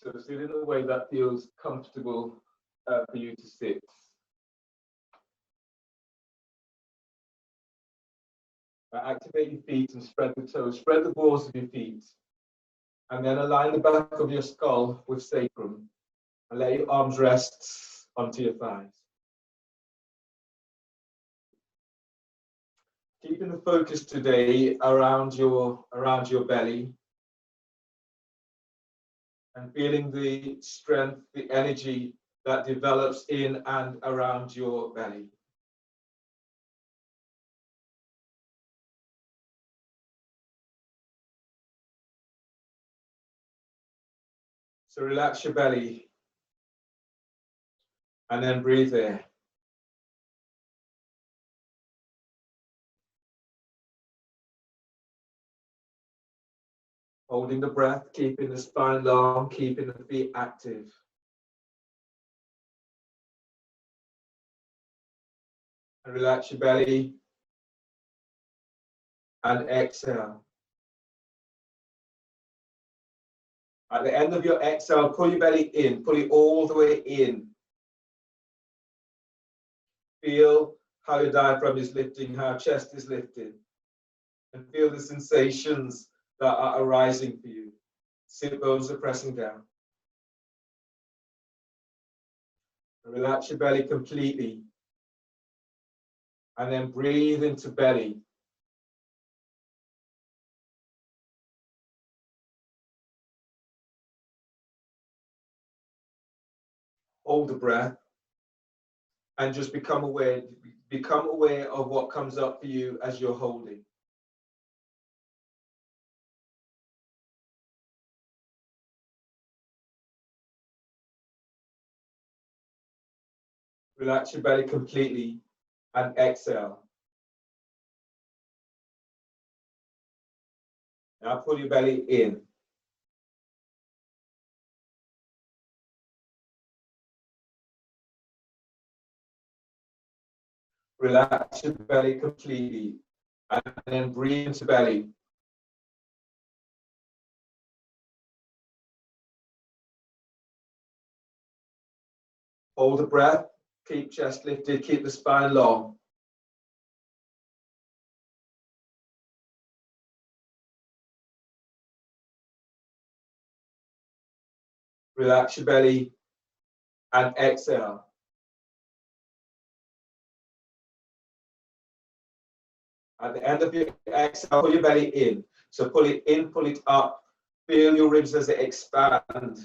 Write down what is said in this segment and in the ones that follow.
So sit in a way that feels comfortable for you to sit. Activate your feet and spread the toes. Spread the balls of your feet. And then align the back of your skull with sacrum. And let your arms rest onto your thighs. Keeping the focus today around your belly. And feeling the strength, the energy that develops in and around your belly. So relax your belly and then breathe there. Holding the breath, keeping the spine long, keeping the feet active. And relax your belly and exhale. At the end of your exhale, pull your belly in, pull it all the way in. Feel how your diaphragm is lifting, how your chest is lifting. And feel the sensations that are arising for you. Sit bones are pressing down. And relax your belly completely. And then breathe into belly. Hold the breath. And just become aware of what comes up for you as you're holding. Relax your belly completely and exhale. Now pull your belly in. Relax your belly completely and then breathe into belly. Hold the breath, keep chest lifted, keep the spine long. Relax your belly and exhale. At the end of your exhale, pull your belly in. So pull it in, pull it up. Feel your ribs as they expand.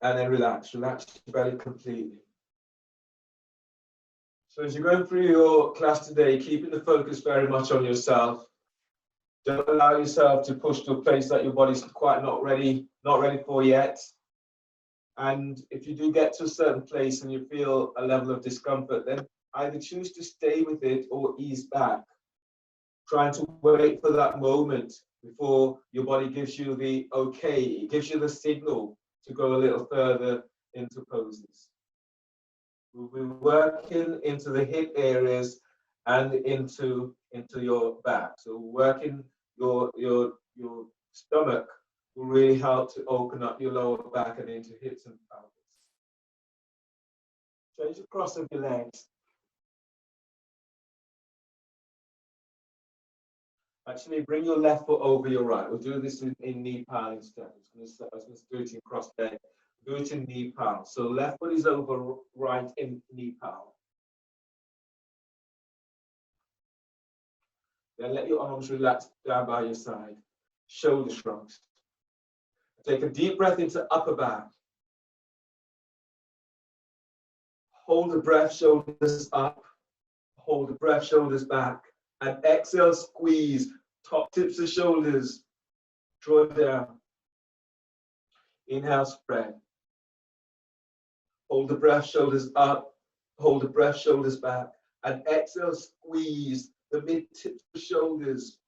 And then relax your belly completely. So as you're going through your class today, keeping the focus very much on yourself. Don't allow yourself to push to a place that your body's quite not ready for yet. And if you do get to a certain place and you feel a level of discomfort, then either choose to stay with it or ease back. Trying to wait for that moment before your body gives you the okay, it gives you the signal to go a little further into poses. We'll be working into the hip areas and into your back. So working your stomach will really help to open up your lower back and into hips and pelvis. Change the cross of your legs. Actually, bring your left foot over your right. We'll do this in knee pal instead. I was going to do it in cross leg. Do it in knee pal. So left foot is over right in knee pal. Then let your arms relax down by your side. Shoulder shrugs. Take a deep breath into upper back. Hold the breath, shoulders up. Hold the breath, shoulders back. And exhale, squeeze. Top tips of shoulders. Draw down. Inhale, spread. Hold the breath, shoulders up. Hold the breath, shoulders back. And exhale, squeeze the mid-tips of shoulders.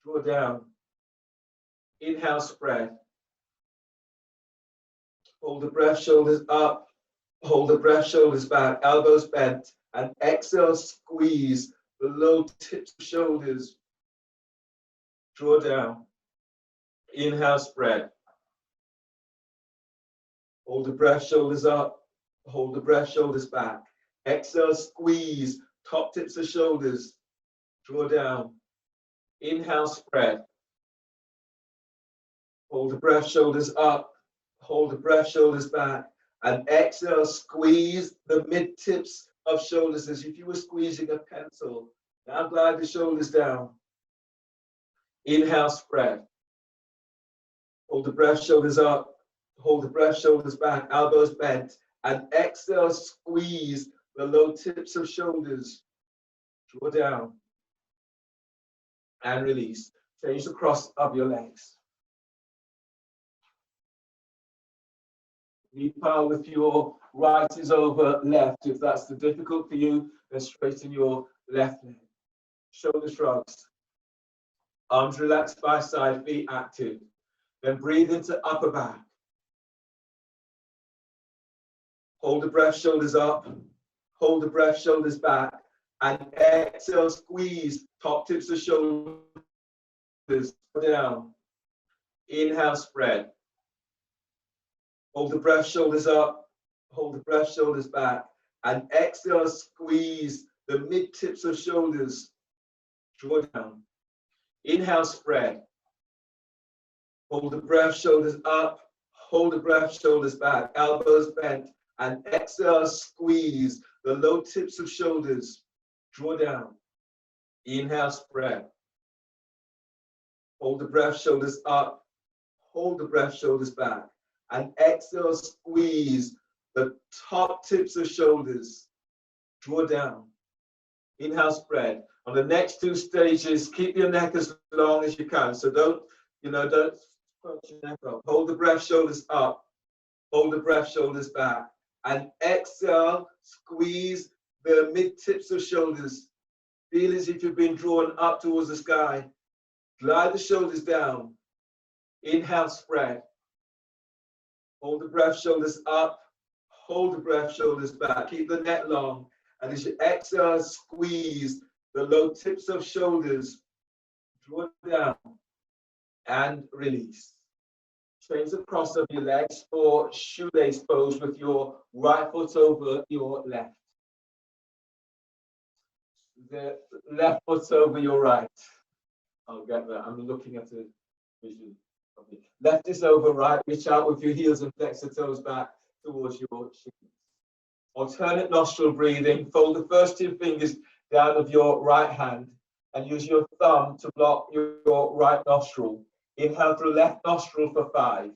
Draw down. Inhale, spread. Hold the breath, shoulders up. Hold the breath, shoulders back, elbows bent. And exhale, squeeze the low tips of shoulders. Draw down. Inhale, spread. Hold the breath, shoulders up. Hold the breath, shoulders back. Exhale, squeeze. Top tips of shoulders. Draw down. Inhale, spread. Hold the breath, shoulders up. Hold the breath, shoulders back. And exhale, squeeze the mid tips of shoulders as if you were squeezing a pencil. Now glide the shoulders down. Inhale, spread. Hold the breath, shoulders up. Hold the breath, shoulders back, elbows bent. And exhale, squeeze the low tips of shoulders. Draw down. And release. Change the cross of your legs. Knee power with your right is over left. If that's the difficult for you, then straighten your left leg. Shoulder shrugs. Arms relaxed by side, feet active. Then breathe into upper back. Hold the breath, shoulders up. Hold the breath, shoulders back. And exhale, squeeze top tips of shoulders down. Inhale, spread. Hold the breath, shoulders up. Hold the breath, shoulders back. And exhale, squeeze the mid tips of shoulders. Draw down. Inhale, spread. Hold the breath, shoulders up. Hold the breath, shoulders back. Elbows bent. And exhale, squeeze the low tips of shoulders. Draw down. Inhale, spread. Hold the breath, shoulders up. Hold the breath, shoulders back. And exhale, squeeze the top tips of shoulders. Draw down. Inhale, spread. On the next two stages, keep your neck as long as you can. So don't scrunch your neck up. Hold the breath, shoulders up. Hold the breath, shoulders back. And exhale, squeeze the mid tips of shoulders. Feel as if you've been drawn up towards the sky. Glide the shoulders down. Inhale, spread. Hold the breath, shoulders up. Hold the breath, shoulders back. Keep the neck long. And as you exhale, squeeze the low tips of shoulders. Draw down and release. Change the cross of your legs for shoelace pose with your right foot over your left. The left foot over your right. I'll get that. I'm looking at the vision. Left is over right. Reach out with your heels and flex the toes back towards your shins. Alternate nostril breathing. Fold the first two fingers down of your right hand and use your thumb to block your right nostril. Inhale through left nostril for 5.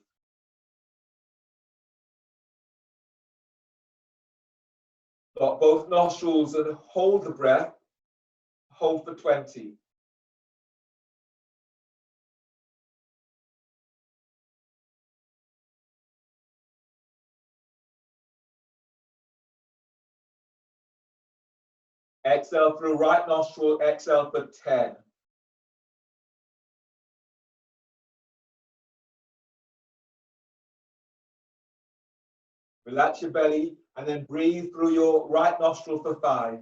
Block both nostrils and hold the breath. Hold for 20. Exhale through right nostril, exhale for 10. Relax your belly and then breathe through your right nostril for 5.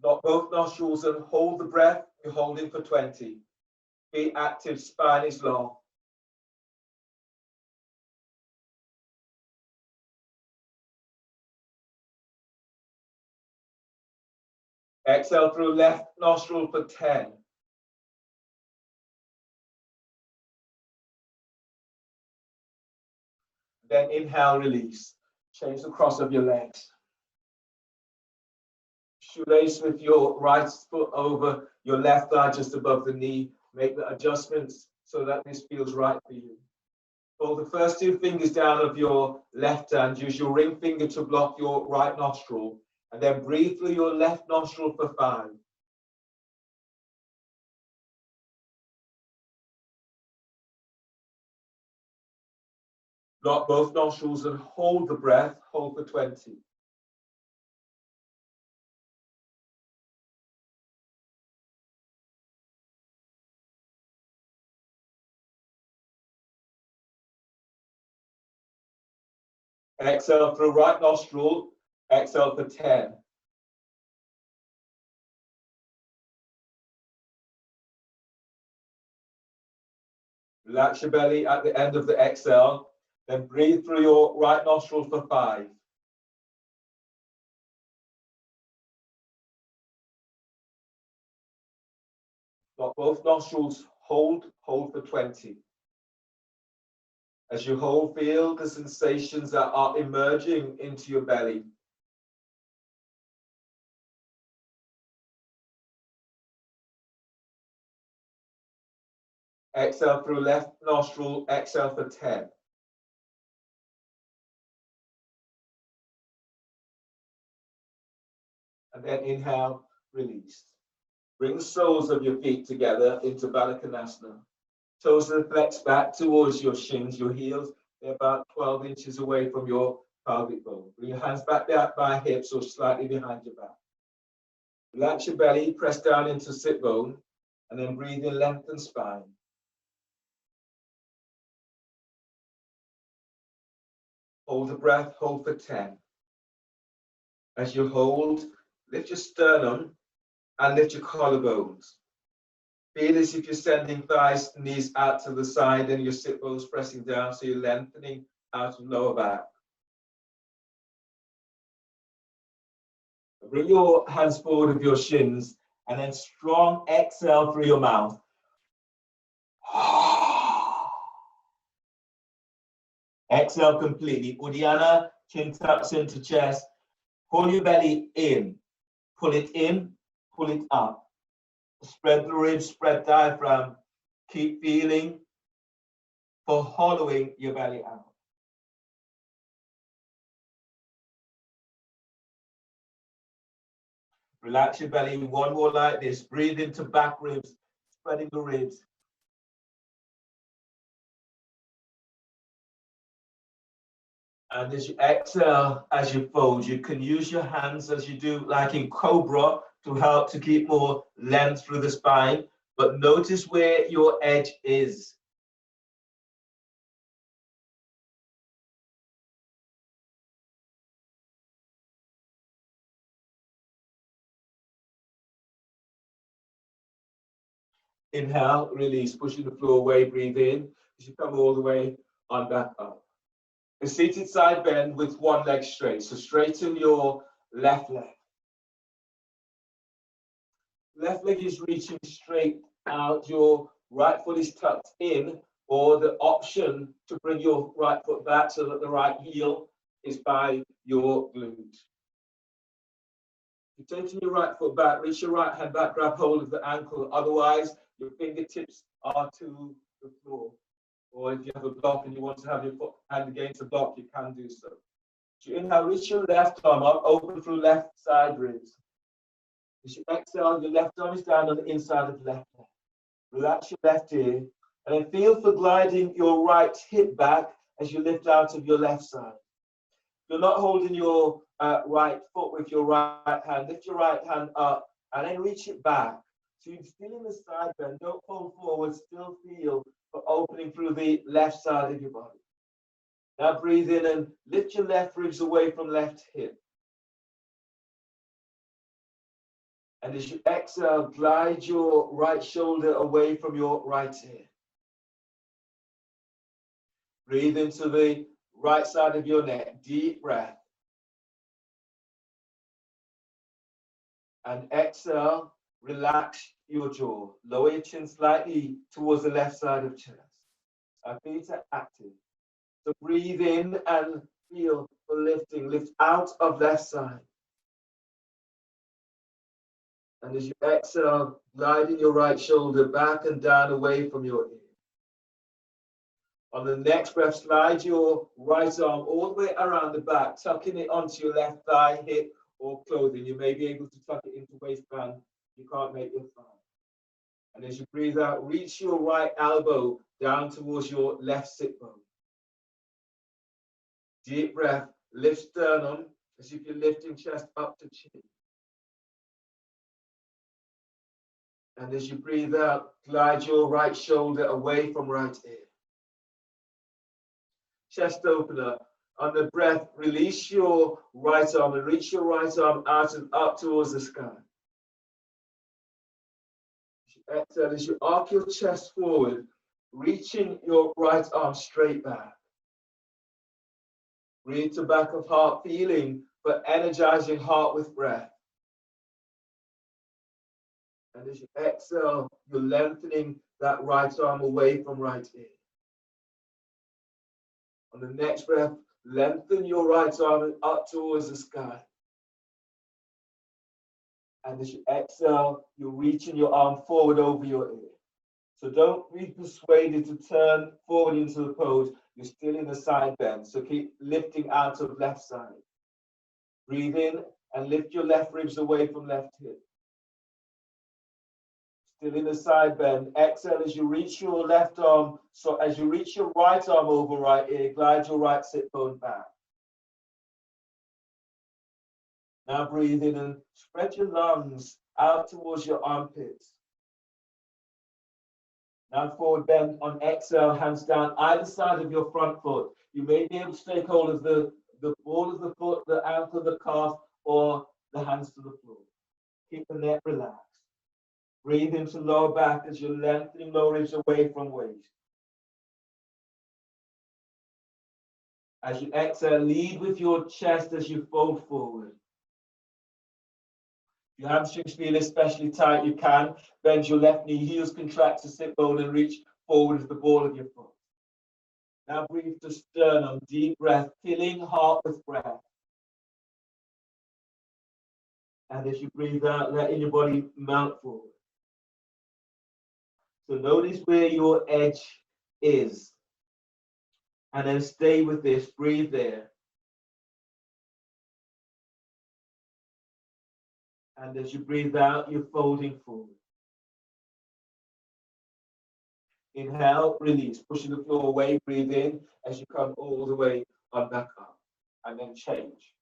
Block both nostrils and hold the breath. You're holding for 20. Be active, spine is long. Exhale through left nostril for 10. Then inhale, release. Change the cross of your legs. Shoelace with your right foot over your left thigh just above the knee. Make the adjustments so that this feels right for you. Fold the first two fingers down of your left hand. Use your ring finger to block your right nostril. And then breathe through your left nostril for 5. Block both nostrils and hold the breath. Hold for 20. Exhale through right nostril. Exhale for 10. Relax your belly at the end of the exhale. Then breathe through your right nostril for 5. Got both nostrils, hold for 20. As you hold, feel the sensations that are emerging into your belly. Exhale through left nostril, exhale for 10. And then inhale, release. Bring the soles of your feet together into Balakanasana. Toes are flexed back towards your shins, your heels. They're about 12 inches away from your pelvic bone. Bring your hands back down by hips or slightly behind your back. Relax your belly, press down into sit bone, and then breathe in, lengthen spine. Hold the breath, hold for 10. As you hold, lift your sternum and lift your collarbones. Feel as if you're sending thighs, knees out to the side and your sit bones pressing down, so you're lengthening out of lower back. Bring your hands forward of your shins and then strong exhale through your mouth. Exhale completely. Uddiyana, chin tucks into chest. Pull your belly in. Pull it in, pull it up. Spread the ribs, spread diaphragm. Keep feeling for hollowing your belly out. Relax your belly. One more like this. Breathe into back ribs, spreading the ribs. And as you exhale, as you fold, you can use your hands as you do, like in Cobra, to help to keep more length through the spine. But notice where your edge is. Inhale, release, pushing the floor away, breathe in. As you come all the way on back up. A seated side bend with one leg straight. So straighten your left leg. Left leg is reaching straight out. Your right foot is tucked in, or the option to bring your right foot back so that the right heel is by your glute. You're taking your right foot back, reach your right hand back, grab hold of the ankle. Otherwise, your fingertips are to the floor. Or if you have a block and you want to have your foot hand against the block, you can do so. So inhale, reach your left arm up, open through left side ribs. As you exhale, your left arm is down on the inside of the left leg. Relax your left ear, and then feel for gliding your right hip back as you lift out of your left side. You're not holding your right foot with your right hand. Lift your right hand up and then reach it back. So you're still in the side bend. Don't fall forward. Still feel for opening through the left side of your body. Now breathe in and lift your left ribs away from left hip. And as you exhale, glide your right shoulder away from your right ear. Breathe into the right side of your neck. Deep breath. And exhale, relax your jaw. Lower your chin slightly towards the left side of chest. Our feet are active. So breathe in and feel for lifting. Lift out of left side. And as you exhale, gliding your right shoulder back and down away from your ear. On the next breath, slide your right arm all the way around the back, tucking it onto your left thigh, hip, or clothing. You may be able to tuck it into waistband. You can't make your thigh. And as you breathe out, reach your right elbow down towards your left sit bone. Deep breath, lift sternum as if you're lifting chest up to chin. And as you breathe out, glide your right shoulder away from right ear. Chest opener. On the breath, release your right arm and reach your right arm out and up towards the sky. As you exhale, as you arc your chest forward, reaching your right arm straight back. Breathe to back of heart, feeling for energizing heart with breath. And as you exhale, you're lengthening that right arm away from right ear. On the next breath, lengthen your right arm up towards the sky. And as you exhale, you're reaching your arm forward over your ear. So don't be persuaded to turn forward into the pose. You're still in the side bend. So keep lifting out of left side. Breathe in and lift your left ribs away from left hip. Still in the side bend. Exhale as you reach your left arm. So as you reach your right arm over right ear, glide your right sit bone back. Now breathe in and spread your lungs out towards your armpits. Now forward bend on exhale, hands down either side of your front foot. You may be able to take hold of the ball of the foot, the ankle, the calf, or the hands to the floor. Keep the neck relaxed. Breathe into lower back as you're lengthening lower ribs away from waist. As you exhale, lead with your chest as you fold forward. If your hamstrings feel especially tight, you can bend your left knee, heels contract to sit bone and reach forward with the ball of your foot. Now breathe to sternum, deep breath, filling heart with breath. And as you breathe out, letting your body mount forward. So notice where your edge is. And then stay with this, breathe there. And as you breathe out, you're folding forward. Inhale, release, pushing the floor away, breathe in as you come all the way on back up. And then change.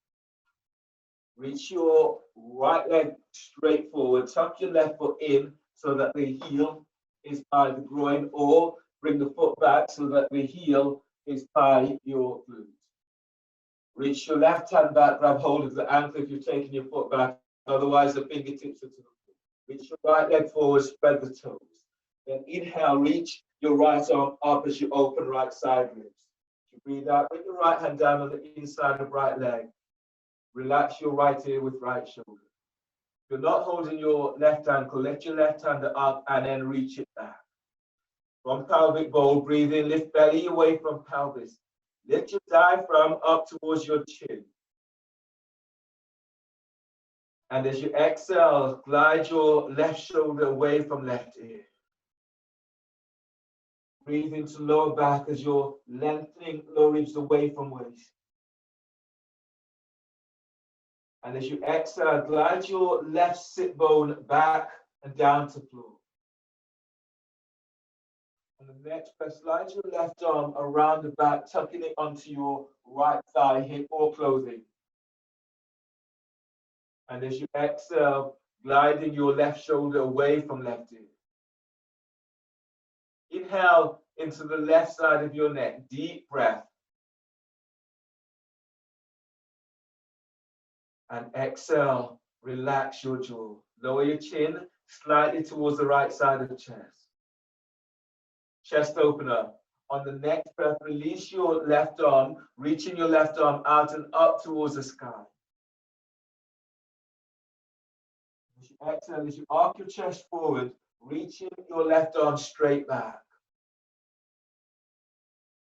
Reach your right leg straight forward, tuck your left foot in so that the heel is by the groin, or bring the foot back so that the heel is by your glute. Reach your left hand back, grab hold of the ankle if you're taking your foot back, otherwise the fingertips are to the floor. Reach your right leg forward, spread the toes. Then inhale, reach your right arm up as you open right side ribs. You breathe out, bring your right hand down on the inside of right leg. Relax your right ear with right shoulder. If you're not holding your left ankle, lift your left hand up and then reach it back. From pelvic bowl, breathe in, lift belly away from pelvis. Lift your diaphragm up towards your chin. And as you exhale, glide your left shoulder away from left ear. Breathe into lower back as you're lengthening lower ribs away from waist. And as you exhale, glide your left sit bone back and down to floor. On the next breath, slide your left arm around the back, tucking it onto your right thigh, hip, or clothing. And as you exhale, gliding your left shoulder away from left ear. Inhale into the left side of your neck, deep breath. And exhale, relax your jaw. Lower your chin slightly towards the right side of the chest. Chest opener. On the next breath, release your left arm, reaching your left arm out and up towards the sky. As you exhale, as you arc your chest forward, reaching your left arm straight back.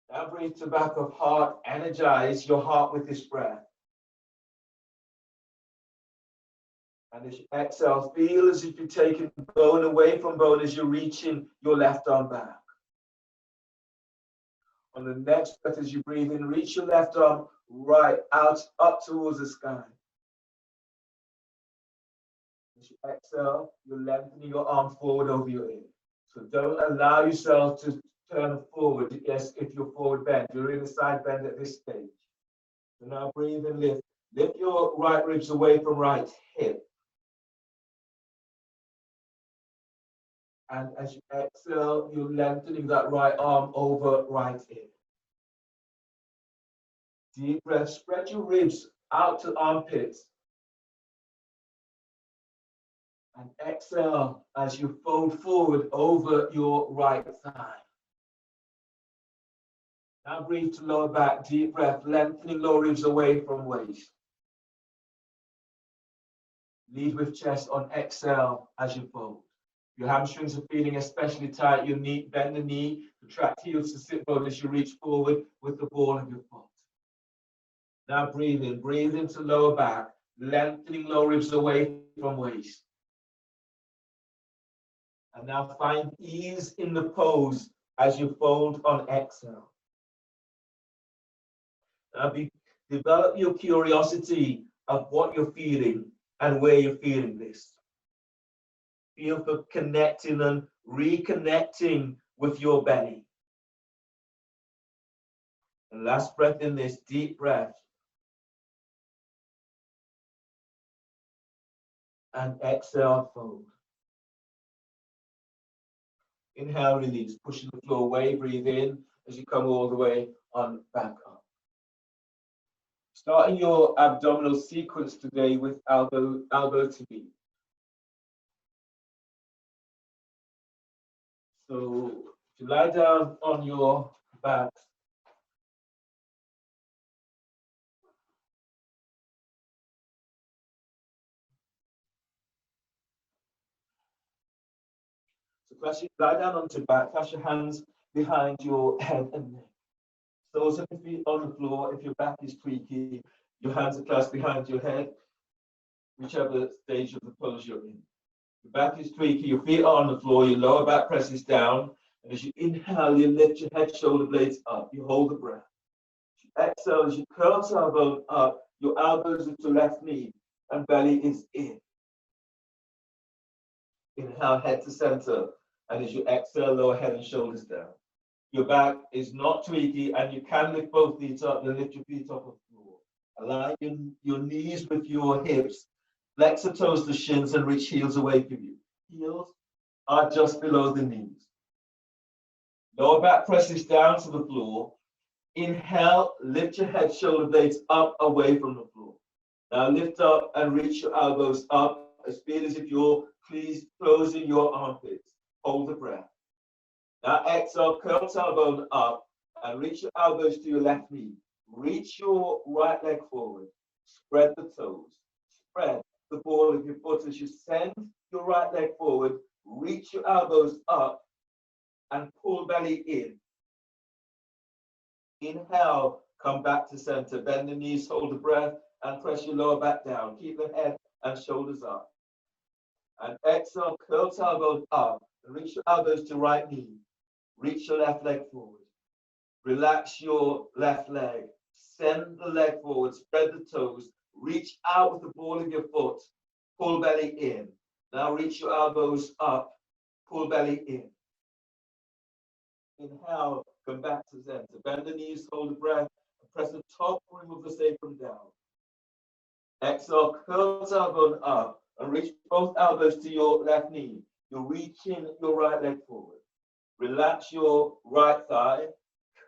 Now breathe to back of heart, energize your heart with this breath. And as you exhale, feel as if you're taking bone away from bone as you're reaching your left arm back. On the next breath, as you breathe in, reach your left arm right out, up towards the sky. As you exhale, you're lengthening your arm forward over your ear. So don't allow yourself to turn forward. Yes, if you're forward bend, you're in a side bend at this stage. So now breathe and lift. Lift your right ribs away from right hip. And as you exhale, you're lengthening that right arm over right ear. Deep breath, spread your ribs out to armpits. And exhale as you fold forward over your right thigh. Now breathe to lower back, deep breath, lengthening lower ribs away from waist. Lead with chest on exhale as you fold. Your hamstrings are feeling especially tight. Your knee, bend the knee, retract heels to sit bone as you reach forward with the ball of your foot. Now breathe into lower back, lengthening lower ribs away from waist. And now find ease in the pose as you fold on exhale. Now develop your curiosity of what you're feeling and where you're feeling this. Feel for connecting and reconnecting with your belly. And last breath in this, deep breath. And exhale, fold. Inhale, release, pushing the floor away, breathe in as you come all the way on back up. Starting your abdominal sequence today with elbow to knee. So if you lie down on your back, lie down onto your back, clasp your hands behind your head and neck. Soles of your feet on the floor. If your back is creaky, your hands are clasped behind your head, whichever stage of the pose you're in. Your back is creaky, your feet are on the floor, your lower back presses down, and as you inhale, you lift your head, shoulder blades up, you hold the breath. As you exhale, as you curl tailbone up, your elbows into left knee, and belly is in. Inhale, head to center, and as you exhale, lower head and shoulders down. Your back is not tweaky, and you can lift both knees up and lift your feet off the floor. Align your knees with your hips. Flex the toes to shins and reach heels away from you. Heels are just below the knees. Lower back presses down to the floor. Inhale, lift your head, shoulder blades up away from the floor. Now lift up and reach your elbows up as big as if you're closing your armpits. Hold the breath. Now exhale, curl tailbone up and reach your elbows to your left knee. Reach your right leg forward. Spread the toes. Spread the ball of your foot as you send your right leg forward. Reach your elbows up and pull belly in. Inhale, come back to center. Bend the knees, hold the breath, and press your lower back down. Keep the head and shoulders up. And exhale, curl tailbone up and reach your elbows to right knee. Reach your left leg forward. Relax your left leg. Send the leg forward. Spread the toes. Reach out with the ball of your foot. Pull belly in. Now reach your elbows up. Pull belly in. Inhale, come back to center. Bend the knees, hold the breath, and press the top rim of the sacrum down. Exhale, curl tailbone up and reach both elbows to your left knee. You're reaching your right leg forward. Relax your right thigh,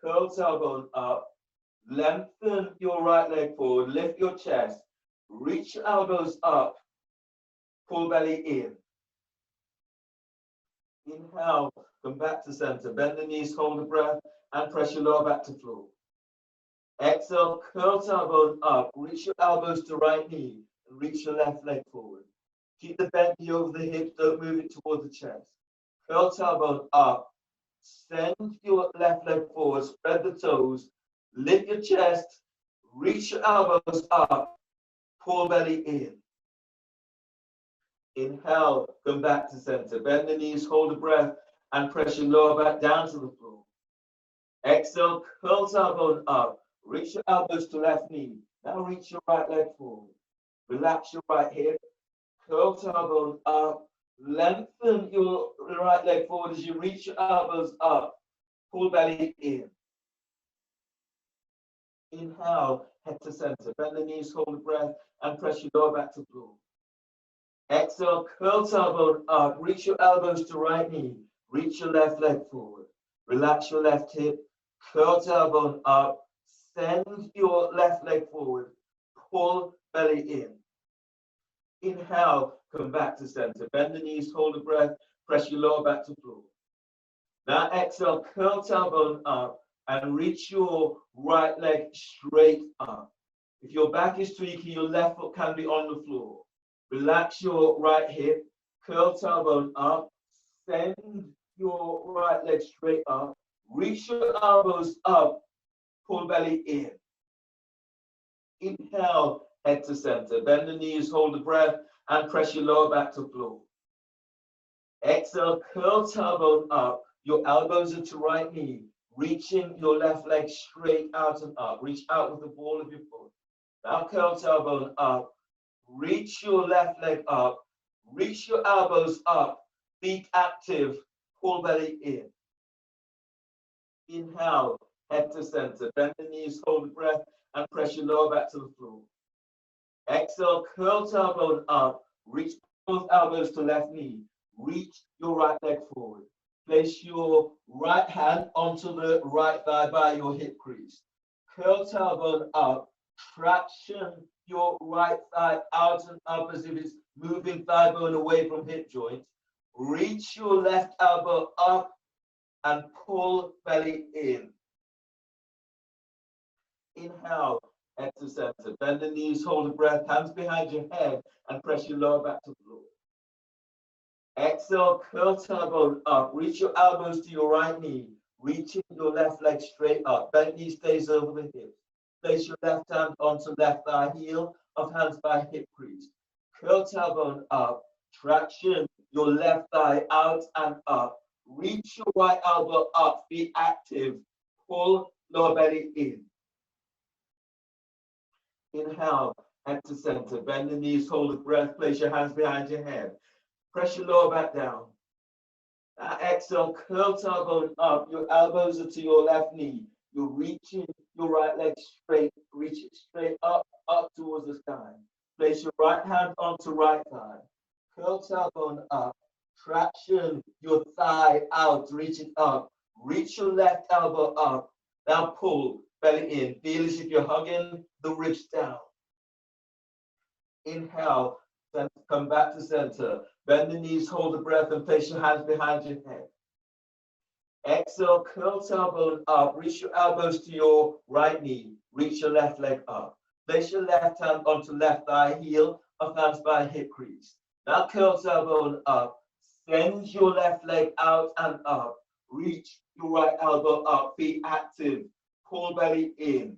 curl tailbone up, lengthen your right leg forward, lift your chest, reach your elbows up, pull belly in. Inhale, come back to center, bend the knees, hold the breath, and press your lower back to floor. Exhale, curl tailbone up, reach your elbows to right knee, and reach your left leg forward. Keep the bent knee over the hips, don't move it toward the chest. Curl tailbone up, send your left leg forward, spread the toes, lift your chest, reach your elbows up, pull belly in. Inhale, come back to center. Bend the knees, hold the breath, and press your lower back down to the floor. Exhale, curl tailbone up, reach your elbows to left knee. Now reach your right leg forward. Relax your right hip, curl tailbone up, lengthen your right leg forward as you reach your elbows up. Pull belly in. Inhale, head to center. Bend the knees, hold the breath, and press your lower back to floor. Exhale, curl tailbone up. Reach your elbows to right knee. Reach your left leg forward. Relax your left hip. Curl tailbone up. Send your left leg forward. Pull belly in. Inhale, come back to center. Bend the knees, hold the breath. Press your lower back to floor. Now exhale, curl tailbone up and reach your right leg straight up. If your back is tweaking, your left foot can be on the floor. Relax your right hip, curl tailbone up, send your right leg straight up, reach your elbows up, pull belly in. Inhale, head to center. Bend the knees, hold the breath, and press your lower back to floor. Exhale, curl tailbone up. Your elbows are to right knee. Reaching your left leg straight out and up. Reach out with the ball of your foot. Now curl tailbone up. Reach your left leg up. Reach your elbows up. Feet active. Pull belly in. Inhale, head to center. Bend the knees, hold the breath, and press your lower back to the floor. Exhale, curl tailbone up. Reach both elbows to left knee. Reach your right leg forward. Place your right hand onto the right thigh by your hip crease. Curl tailbone up. Traction your right thigh out and up as if it's moving thigh bone away from hip joint. Reach your left elbow up and pull belly in. Inhale, head to center. Bend the knees, hold the breath, hands behind your head, and press your lower back to the floor. Exhale, curl tailbone up. Reach your elbows to your right knee. Reaching your left leg straight up. Bent knee stays over the hips. Place your left hand onto left thigh heel of hands by hip crease. Curl tailbone up. Traction your left thigh out and up. Reach your right elbow up. Be active. Pull lower belly in. Inhale, head to center. Bend the knees, hold the breath. Place your hands behind your head. Press your lower back down. Now exhale, curl tailbone up. Your elbows are to your left knee. You're reaching your right leg straight. Reach it straight up towards the sky. Place your right hand onto right thigh. Curl tailbone up. Traction your thigh out. Reach it up. Reach your left elbow up. Now pull belly in. Feel as if you're hugging the ribs down. Inhale. Come back to center. Bend the knees, hold the breath, and place your hands behind your head. Exhale, curl tailbone up. Reach your elbows to your right knee. Reach your left leg up. Place your left hand onto left thigh heel of hands by hip crease. Now curl tailbone up. Send your left leg out and up. Reach your right elbow up. Be active. Pull belly in.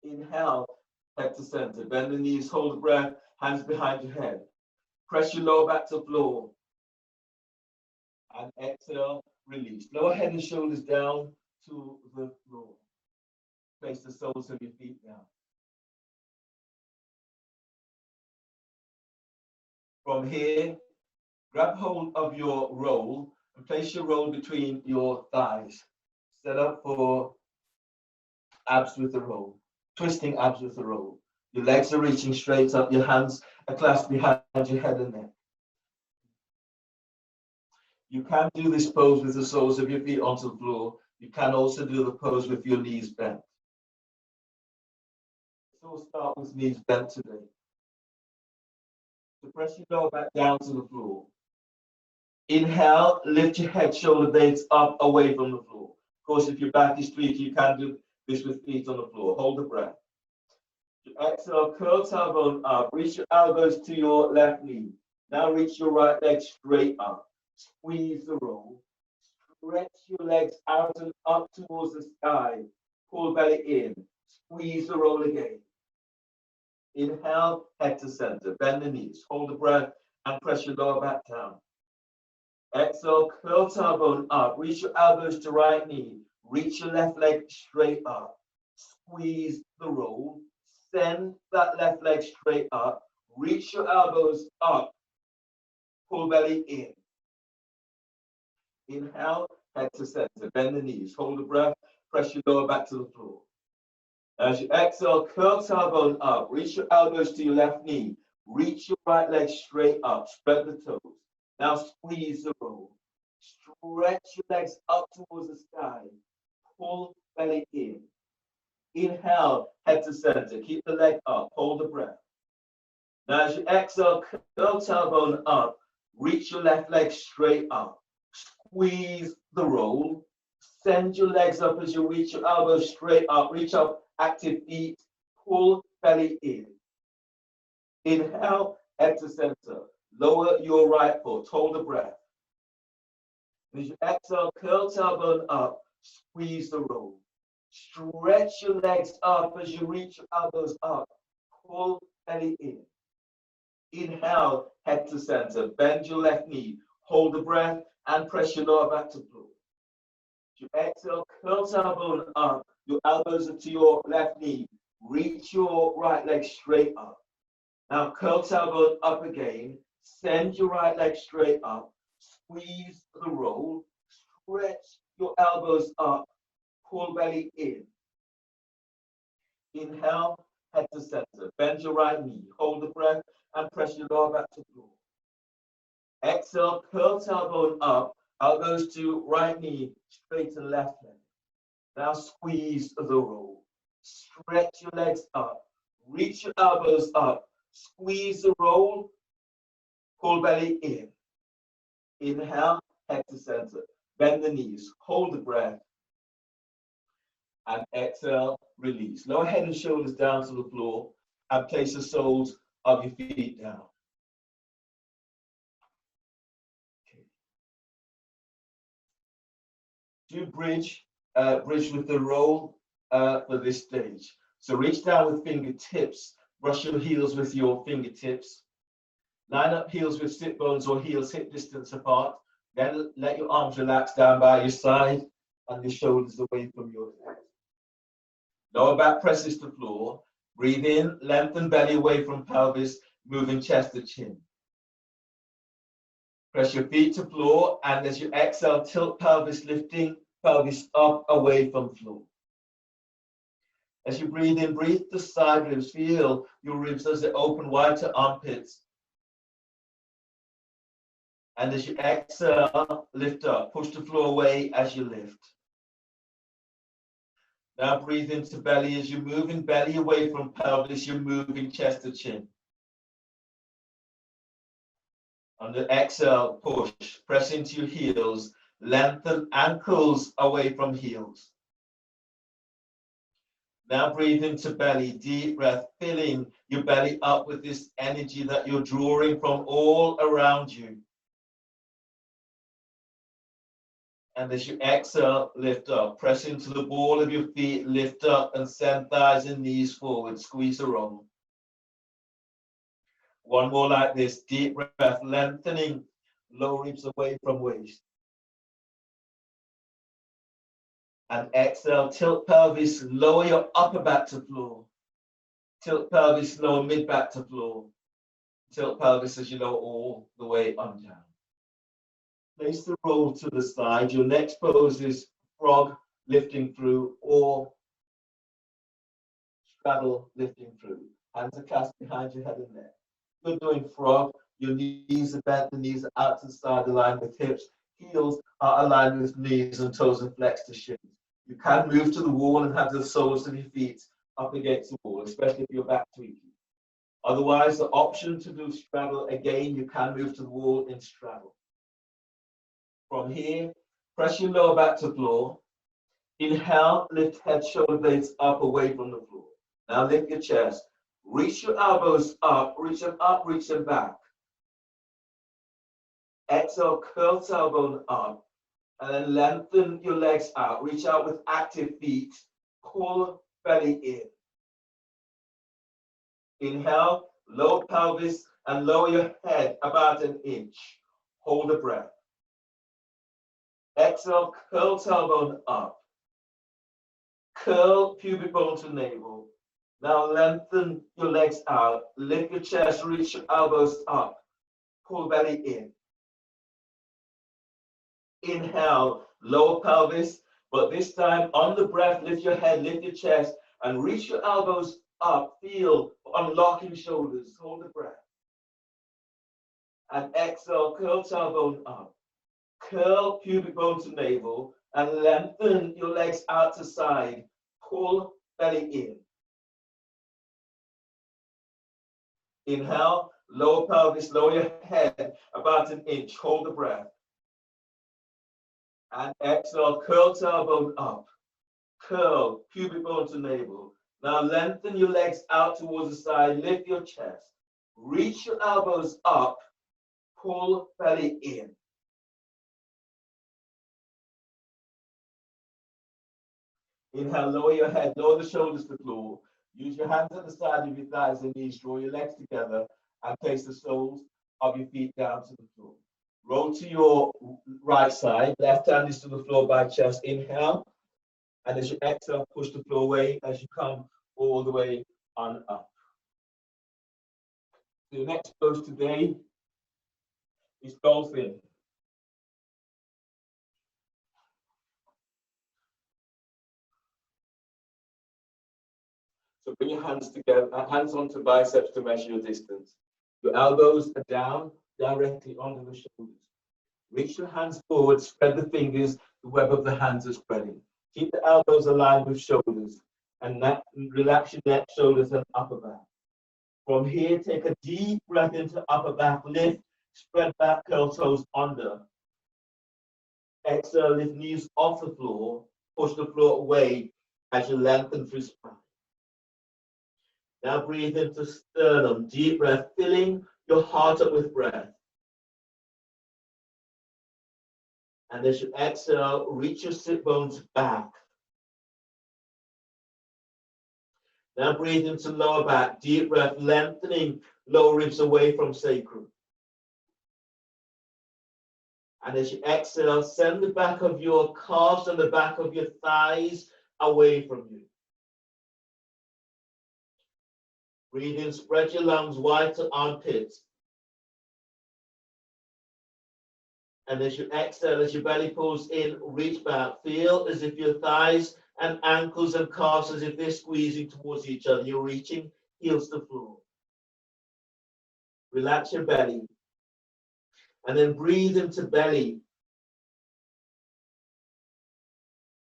Inhale, head to center. Bend the knees, hold the breath, hands behind your head. Press your lower back to floor. And exhale, release. Lower head and shoulders down to the floor. Place the soles of your feet down. From here, grab hold of your roll and place your roll between your thighs. Set up for abs with the roll. Twisting abs with the roll. Your legs are reaching straight up. Your hands are clasped behind your head and neck. You can do this pose with the soles of your feet onto the floor. You can also do the pose with your knees bent. So we'll start with knees bent today. So press your lower back down to the floor. Inhale, lift your head, shoulder blades up away from the floor. Of course, if your back is tweaked, you can do this with feet on the floor. Hold the breath. Exhale, curl tailbone up. Reach your elbows to your left knee. Now reach your right leg straight up. Squeeze the roll. Stretch your legs out and up towards the sky. Pull belly in. Squeeze the roll again. Inhale, head to center. Bend the knees. Hold the breath and press your lower back down. Exhale, curl tailbone up. Reach your elbows to right knee. Reach your left leg straight up. Squeeze the roll. Send that left leg straight up. Reach your elbows up. Pull belly in. Inhale, head to center. Bend the knees. Hold the breath. Press your lower back to the floor. As you exhale, curl tailbone up. Reach your elbows to your left knee. Reach your right leg straight up. Spread the toes. Now squeeze the roll. Stretch your legs up towards the sky. Pull belly in. Inhale, head to center. Keep the leg up. Hold the breath. Now as you exhale, curl tailbone up. Reach your left leg straight up. Squeeze the roll. Send your legs up as you reach your elbows straight up. Reach up, active feet. Pull belly in. Inhale, head to center. Lower your right foot. Hold the breath. As you exhale, curl tailbone up. Squeeze the roll. Stretch your legs up as you reach your elbows up. Pull belly in. Inhale, head to center. Bend your left knee. Hold the breath and press your lower back to floor. As you exhale, curl tailbone up. Your elbows are to your left knee. Reach your right leg straight up. Now curl tailbone up again. Send your right leg straight up. Squeeze the roll. Stretch your elbows up. Pull belly in. Inhale, head to center. Bend your right knee. Hold the breath and press your lower back to floor. Exhale, curl tailbone up. Elbows to right knee, straight and left leg. Now squeeze the roll. Stretch your legs up. Reach your elbows up. Squeeze the roll. Pull belly in. Inhale, head to center. Bend the knees. Hold the breath. And exhale, release. Lower head and shoulders down to the floor and place the soles of your feet down. Okay. Do bridge with the roll for this stage. So reach down with fingertips. Brush your heels with your fingertips. Line up heels with sit bones or heels hip distance apart. Then let your arms relax down by your side and your shoulders away from your head. Lower back presses to floor. Breathe in, lengthen belly away from pelvis, moving chest to chin. Press your feet to floor, and as you exhale, tilt pelvis, lifting pelvis up away from floor. As you breathe in, breathe the side ribs. Feel your ribs as they open wide to armpits. And as you exhale, lift up. Push the floor away as you lift. Now breathe into belly. As you're moving belly away from pelvis, you're moving chest to chin. On the exhale, push. Press into your heels. Lengthen ankles away from heels. Now breathe into belly. Deep breath, filling your belly up with this energy that you're drawing from all around you. And as you exhale, lift up. Press into the ball of your feet, lift up and send thighs and knees forward. Squeeze the roll. One more like this. Deep breath, lengthening low ribs away from waist. And exhale, tilt pelvis, lower your upper back to floor. Tilt pelvis, lower mid back to floor. Tilt pelvis as you lower all the way on down. Place the roll to the side. Your next pose is frog lifting through or straddle lifting through. Hands are clasped behind your head and neck. You're doing frog. Your knees are bent, the knees are out to the side, aligned with hips. Heels are aligned with knees and toes and flex to shins. You can move to the wall and have the soles of your feet up against the wall, especially if you're back tweaking. Otherwise, the option to do straddle, again, you can move to the wall in straddle. From here, press your lower back to floor. Inhale, lift head, shoulder blades up away from the floor. Now lift your chest. Reach your elbows up, reach them up, reach them back. Exhale, curl tailbone up, and then lengthen your legs out. Reach out with active feet. Pull belly in. Inhale, lower pelvis, and lower your head about an inch. Hold the breath. Exhale, curl tailbone up. Curl pubic bone to navel. Now lengthen your legs out. Lift your chest, reach your elbows up. Pull belly in. Inhale, lower pelvis, but this time on the breath, lift your head, lift your chest, and reach your elbows up. Feel unlocking shoulders. Hold the breath. And exhale, curl tailbone up. Curl pubic bone to navel, and lengthen your legs out to side. Pull belly in. Inhale, lower pelvis, lower your head about an inch. Hold the breath. And exhale, curl tailbone up. Curl, pubic bone to navel. Now lengthen your legs out towards the side, lift your chest. Reach your elbows up, pull belly in. Inhale, lower your head, lower the shoulders to the floor. Use your hands at the side of your thighs and knees, draw your legs together and place the soles of your feet down to the floor. Roll to your right side, left hand is to the floor by chest. Inhale, and as you exhale, push the floor away as you come all the way on up. The next pose today is Dolphin. So bring your hands together, hands onto biceps to measure your distance. Your elbows are down, directly under the shoulders. Reach your hands forward, spread the fingers, the web of the hands are spreading. Keep the elbows aligned with shoulders, and relax your neck, shoulders, and upper back. From here, take a deep breath into upper back, lift, spread back, curl toes under. Exhale, lift knees off the floor, push the floor away as you lengthen through spine. Now breathe into sternum, deep breath, filling your heart up with breath. And as you exhale, reach your sit bones back. Now breathe into lower back, deep breath, lengthening lower ribs away from sacrum. And as you exhale, send the back of your calves and the back of your thighs away from you. Breathe in, spread your lungs wide to armpits. And as you exhale, as your belly pulls in, reach back. Feel as if your thighs and ankles and calves, as if they're squeezing towards each other. You're reaching heels to floor. Relax your belly. And then breathe into belly.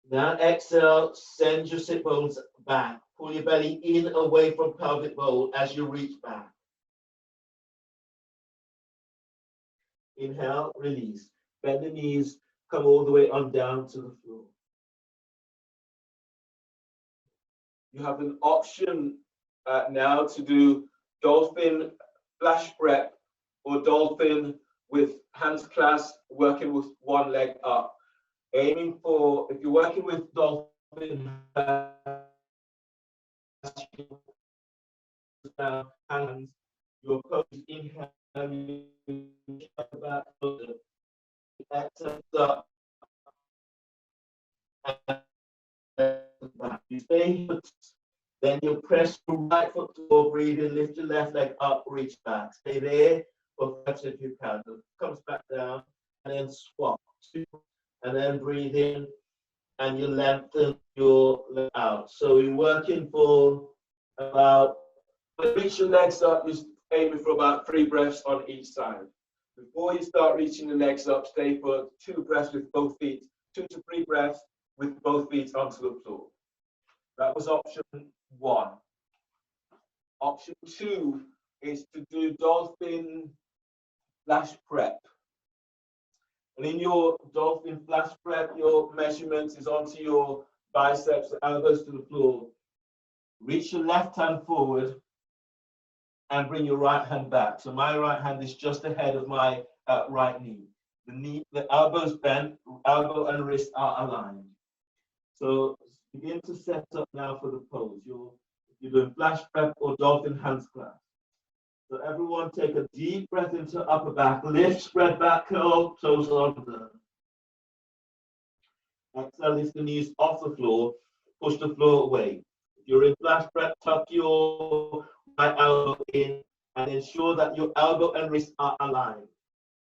Now exhale, send your sit bones back. Pull your belly in away from pelvic bowl as you reach back. Inhale, release. Bend the knees, come all the way on down to the floor. You have an option now to do Dolphin flash prep or Dolphin with hands clasped, working with one leg up. Aiming for, if you're working with Dolphin, hands, your pose, inhale, back, exhale, up, you stay, then you press your right foot to breathe in, lift your left leg up, reach back. Stay there for 5 seconds if you can. Comes back down, and then swap. And then breathe in, and you lengthen your leg out. So you're working for about, reach your legs up, you're aiming for about 3 breaths on each side. Before you start reaching the legs up, stay for 2 breaths with both feet, 2 to 3 breaths with both feet onto the floor. That was option 1. Option 2 is to do Dolphin flash prep. And in your Dolphin flash prep, your measurement is onto your biceps, elbows to the floor. Reach your left hand forward and bring your right hand back. So my right hand is just ahead of my right knee. The elbows bent, elbow and wrist are aligned. So begin to set up now for the pose. You're doing flash prep or Dolphin hands clasp. So everyone take a deep breath into upper back, lift, spread back, curl, toes under. Exhale, lift the knees off the floor, push the floor away. If you're in flash prep, tuck your right elbow in and ensure that your elbow and wrist are aligned.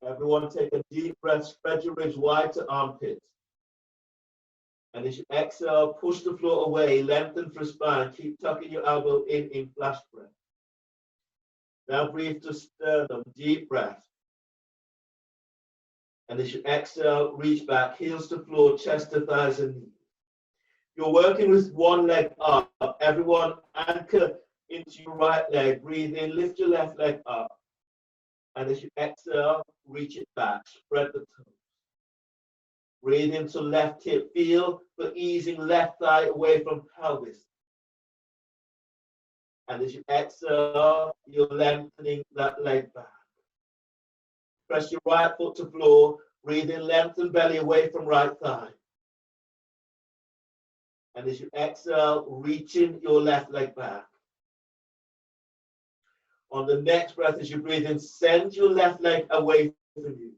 Everyone take a deep breath, spread your ribs wide to armpits. And as you exhale, push the floor away, lengthen through spine, keep tucking your elbow in flash breath. Now breathe to sternum, deep breath. And as you exhale, reach back, heels to floor, chest to thighs and knees. You're working with one leg up. Everyone anchor into your right leg. Breathe in, lift your left leg up. And as you exhale, reach it back, spread the toes. Breathe into left hip. Feel the easing left thigh away from pelvis. And as you exhale, you're lengthening that leg back. Press your right foot to floor. Breathe in, lengthen belly away from right thigh. And as you exhale, reaching your left leg back. On the next breath, as you breathe in, send your left leg away from you.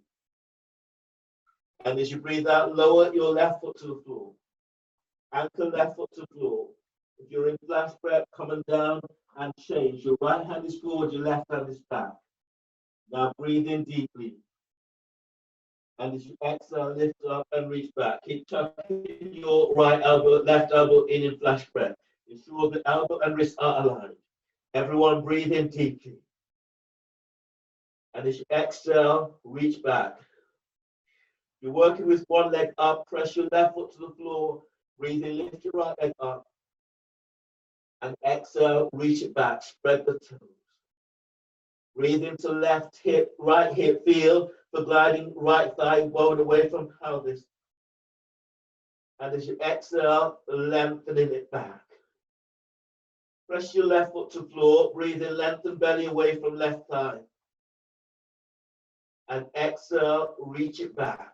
And as you breathe out, lower your left foot to the floor. Anchor left foot to the floor. If you're in flash breath, coming down and change. Your right hand is forward, your left hand is back. Now breathe in deeply. And as you exhale, lift up and reach back. Keep tucking your right elbow, left elbow in flash breath. Ensure the elbow and wrist are aligned. Everyone breathe in deeply. And as you exhale, reach back. You're working with one leg up, press your left foot to the floor. Breathe in, lift your right leg up. And exhale, reach it back, spread the toes. Breathe into left hip, right hip, feel the gliding right thigh bowed away from pelvis. And as you exhale, lengthening it back. Press your left foot to floor, breathe in, lengthen belly away from left thigh. And exhale, reach it back.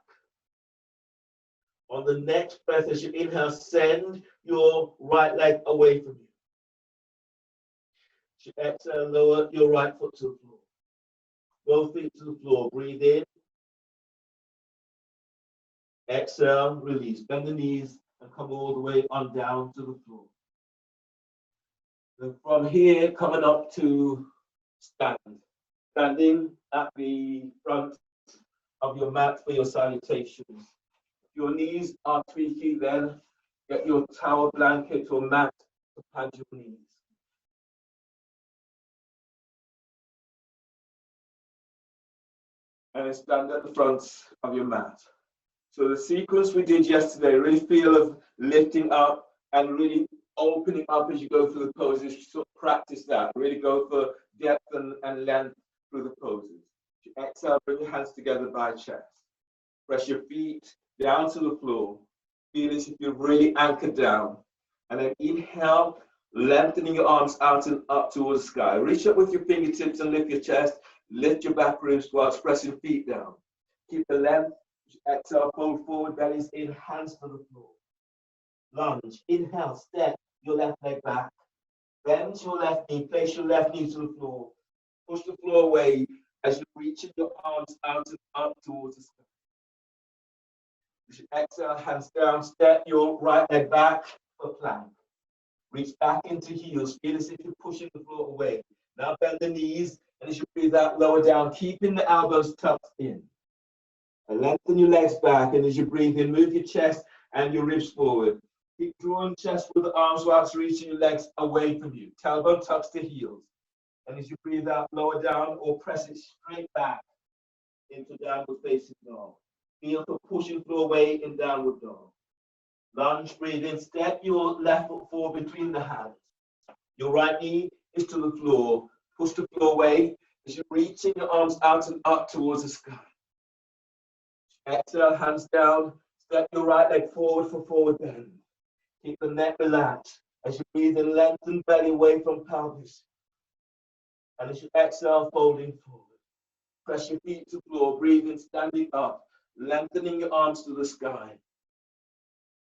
On the next breath, as you inhale, send your right leg away from you. As you exhale, lower your right foot to the floor. Both feet to the floor. Breathe in. Exhale, release. Bend the knees and come all the way on down to the floor. And from here, coming up to stand. Standing at the front of your mat for your salutations. If your knees are tweaky, then get your towel, blanket, or mat to pad your knees. And then stand at the front of your mat. So the sequence we did yesterday, really feel of lifting up and really opening up as you go through the poses. So practice that. Really go for depth and length through the poses. Exhale, bring your hands together by chest. Press your feet down to the floor. Feel as if you're really anchored down. And then inhale, lengthening your arms out and up towards the sky. Reach up with your fingertips and lift your chest. Lift your back ribs while pressing feet down. Keep the length. Exhale, fold forward, bellies in, hands to the floor. Lunge. Inhale, step your left leg back. Bend your left knee, place your left knee to the floor. Push the floor away as you reach your arms out and up towards the sky. As you exhale, hands down, step your right leg back for plank. Reach back into heels. Feel as if you're pushing the floor away. Now bend the knees, and as you breathe out, lower down, keeping the elbows tucked in. And lengthen your legs back, and as you breathe in, move your chest and your ribs forward. Keep drawing chest with the arms whilst reaching your legs away from you. Tailbone tucks to heels. And as you breathe out, lower down or press it straight back into downward facing dog. Feel for pushing floor away in downward dog. Lunge, breathe in, step your left foot forward between the hands. Your right knee is to the floor. Push the floor away as you're reaching your arms out and up towards the sky. Exhale, hands down. Step your right leg forward for forward bend. Keep the neck relaxed as you breathe in, lengthen belly away from pelvis. And as you exhale, folding forward. Press your feet to floor, breathing, standing up, lengthening your arms to the sky.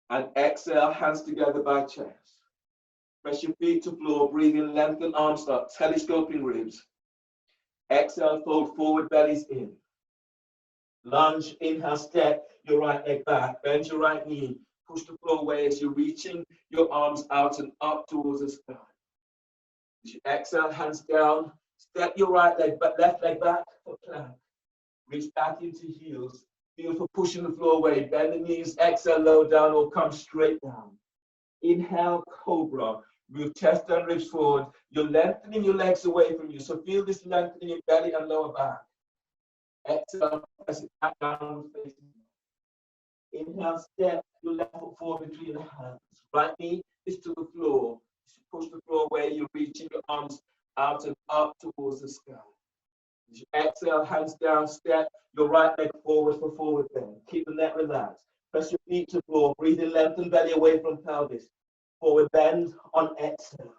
And exhale, hands together by chest. Press your feet to floor, breathing, lengthen arms up, telescoping ribs. Exhale, fold forward, bellies in. Lunge, inhale, step your right leg back, bend your right knee, push the floor away as you're reaching your arms out and up towards the sky. As you exhale, hands down, step your right leg back, left leg back for plank. Reach back into heels. Feel for pushing the floor away. Bend the knees, exhale, lower down or come straight down. Inhale, cobra. Move chest and ribs forward. You're lengthening your legs away from you. So feel this lengthening in belly and lower back. Exhale, press it back down facing. Inhale, step your left foot forward between the hands. Right knee is to the floor. Push the floor away. You're reaching your arms out and up towards the sky. As you exhale, hands down, step your right leg forward for forward bend. Keep the neck relaxed. Press your feet to the floor. Breathe in, lengthen belly away from pelvis. Forward bend on exhale.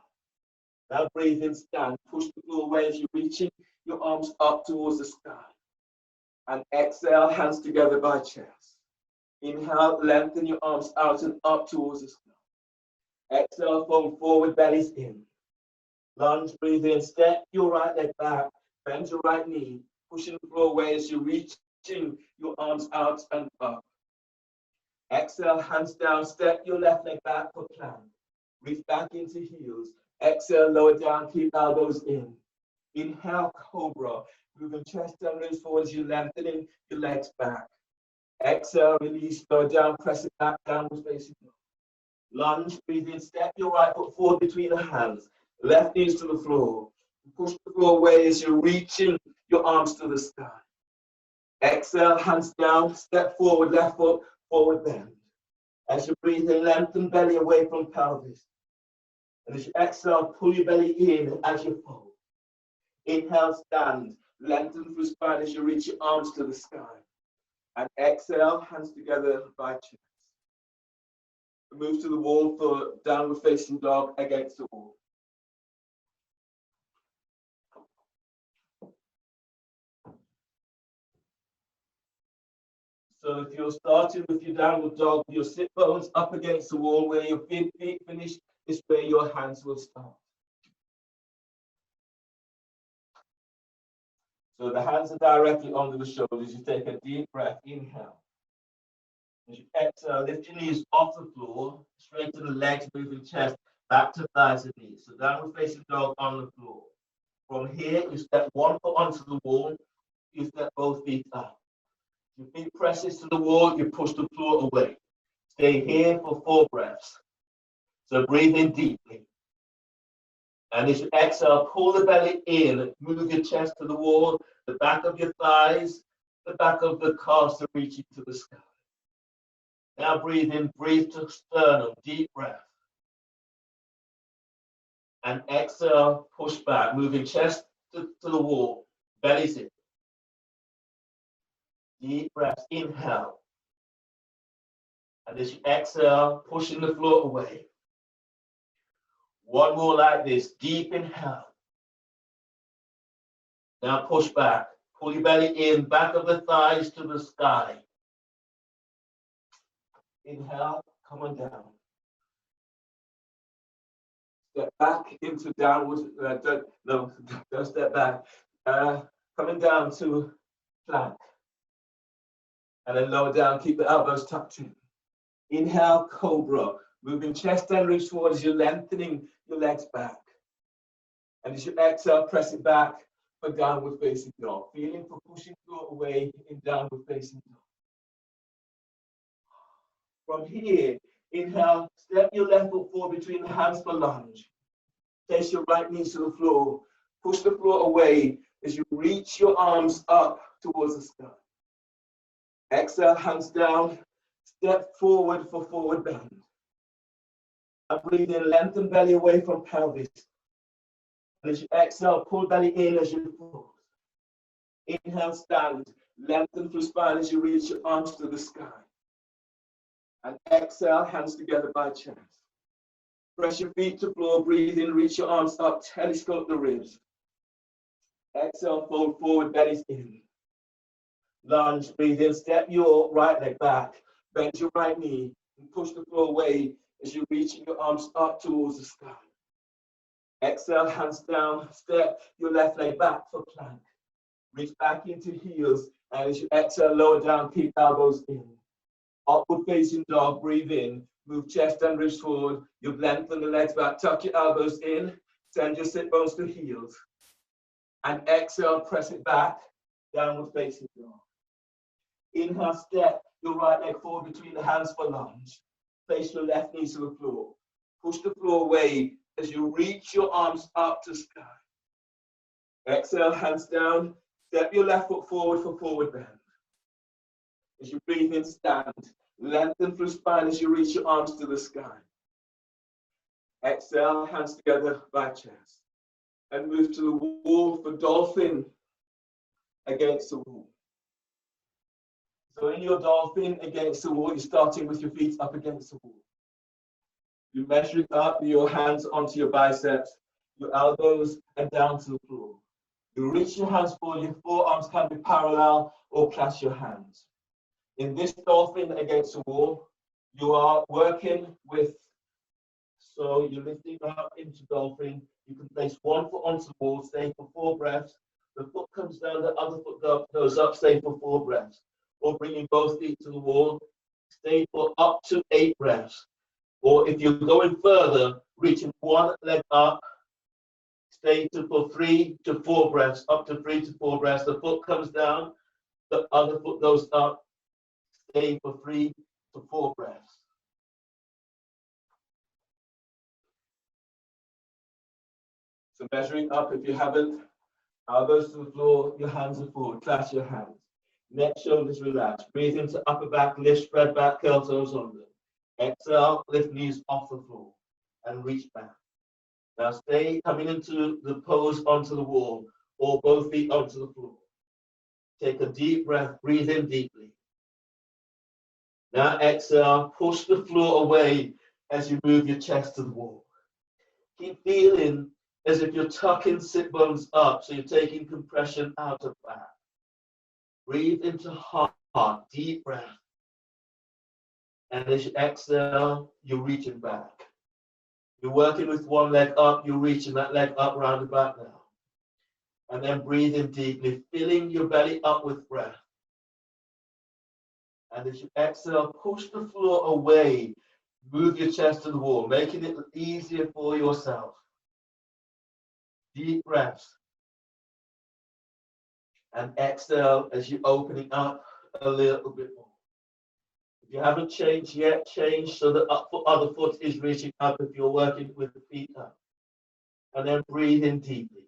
Now breathe in, stand. Push the floor away as you're reaching your arms up towards the sky. And exhale, hands together by chest. Inhale, lengthen your arms out and up towards the sky. Exhale, fold forward, bellies in. Lunge, breathe in, step your right leg back. Bend your right knee. Pushing the floor away as you're reaching your arms out and up. Exhale, hands down, step your left leg back for plank. Reach back into heels. Exhale, lower down, keep elbows in. Inhale, cobra. Moving chest and ribs forward as you're lengthening your legs back. Exhale, release, lower down, press it back, downward facing dog. Lunge, breathe in, step your right foot forward between the hands. Left knees to the floor. Push the floor away as you're reaching your arms to the sky. Exhale, hands down, step forward, left foot, forward bend. As you breathe in, lengthen belly away from pelvis. And as you exhale, pull your belly in as you fold. Inhale, stand, lengthen through spine as you reach your arms to the sky. And exhale, hands together by chest. Move to the wall for downward facing dog against the wall. So if you're starting with your downward dog, your sit bones up against the wall, where your feet finish is where your hands will start. So the hands are directly under the shoulders. You take a deep breath, inhale. As you exhale, lift your knees off the floor, straighten the legs, moving chest back to thighs and knees. So downward facing dog on the floor. From here, you step one foot onto the wall, you step both feet up. Your feet presses to the wall, you push the floor away. Stay here for 4 breaths. So breathe in deeply. And as you exhale, pull the belly in, move your chest to the wall, the back of your thighs, the back of the calves are reaching to the sky. Now breathe in, breathe to sternum, deep breath. And exhale, push back, moving chest to the wall, belly's in. Deep breath, inhale. And as you exhale, pushing the floor away. One more like this, deep inhale. Now push back, pull your belly in, back of the thighs to the sky. Inhale, come on down. Step back into downward, don't step back. Coming down to plank. And then lower down, keep the elbows tucked in. Inhale, cobra. Moving chest and ribs forward as you're lengthening your legs back. And as you exhale, press it back for downward facing dog. Feeling for pushing floor away in downward facing dog. From here, inhale, step your left foot forward between the hands for lunge. Place your right knees to the floor. Push the floor away as you reach your arms up towards the sky. Exhale, hands down. Step forward for forward bend. And breathe in, lengthen belly away from pelvis. And as you exhale, pull belly in as you fall. Inhale, stand. Lengthen through spine as you reach your arms to the sky. And exhale, hands together by chest. Press your feet to floor, breathe in, reach your arms up, telescope the ribs. Exhale, fold forward, belly's in. Lunge, breathe in, step your right leg back, bend your right knee, and push the floor away as you're reaching your arms up towards the sky. Exhale, hands down, step your left leg back for plank. Reach back into heels, and as you exhale, lower down, keep elbows in. Upward facing dog, breathe in, move chest and ribs forward, you lengthen the legs back, tuck your elbows in, send your sit bones to heels. And exhale, press it back, downward facing dog. Inhale, step your right leg forward between the hands for lunge. Place your left knee to the floor. Push the floor away as you reach your arms up to sky. Exhale, hands down. Step your left foot forward for forward bend. As you breathe in, stand. Lengthen through spine as you reach your arms to the sky. Exhale, hands together by chest. And move to the wall for dolphin against the wall. So in your dolphin against the wall, you're starting with your feet up against the wall. You're measuring up your hands onto your biceps, your elbows, and down to the floor. You reach your hands forward, your forearms can be parallel or clasp your hands. In this dolphin against the wall, you are working with, so you're lifting up into dolphin. You can place one foot onto the wall, stay for 4 breaths. The foot comes down, the other foot goes up, stay for 4 breaths. Or bringing both feet to the wall, stay for up to 8 breaths. Or if you're going further, reaching one leg up, stay for 3 to 4 breaths, up to 3 to 4 breaths. The foot comes down, the other foot goes up, stay for 3 to 4 breaths. So measuring up, if you haven't, elbows to the floor, your hands are forward, clasp your hands. Neck, shoulders relaxed. Breathe into upper back, lift, spread back, curl toes under. Exhale, lift knees off the floor and reach back. Now stay coming into the pose onto the wall or both feet onto the floor. Take a deep breath, breathe in deeply. Now exhale, push the floor away as you move your chest to the wall. Keep feeling as if you're tucking sit bones up, so you're taking compression out of back. Breathe into heart, deep breath. And as you exhale, you're reaching back. You're working with one leg up, you're reaching that leg up round the back now. And then breathe in deeply, filling your belly up with breath. And as you exhale, push the floor away. Move your chest to the wall, making it easier for yourself. Deep breaths. And exhale as you're opening up a little bit more. If you haven't changed yet, change so the other foot is reaching up if you're working with the feet up. And then breathe in deeply.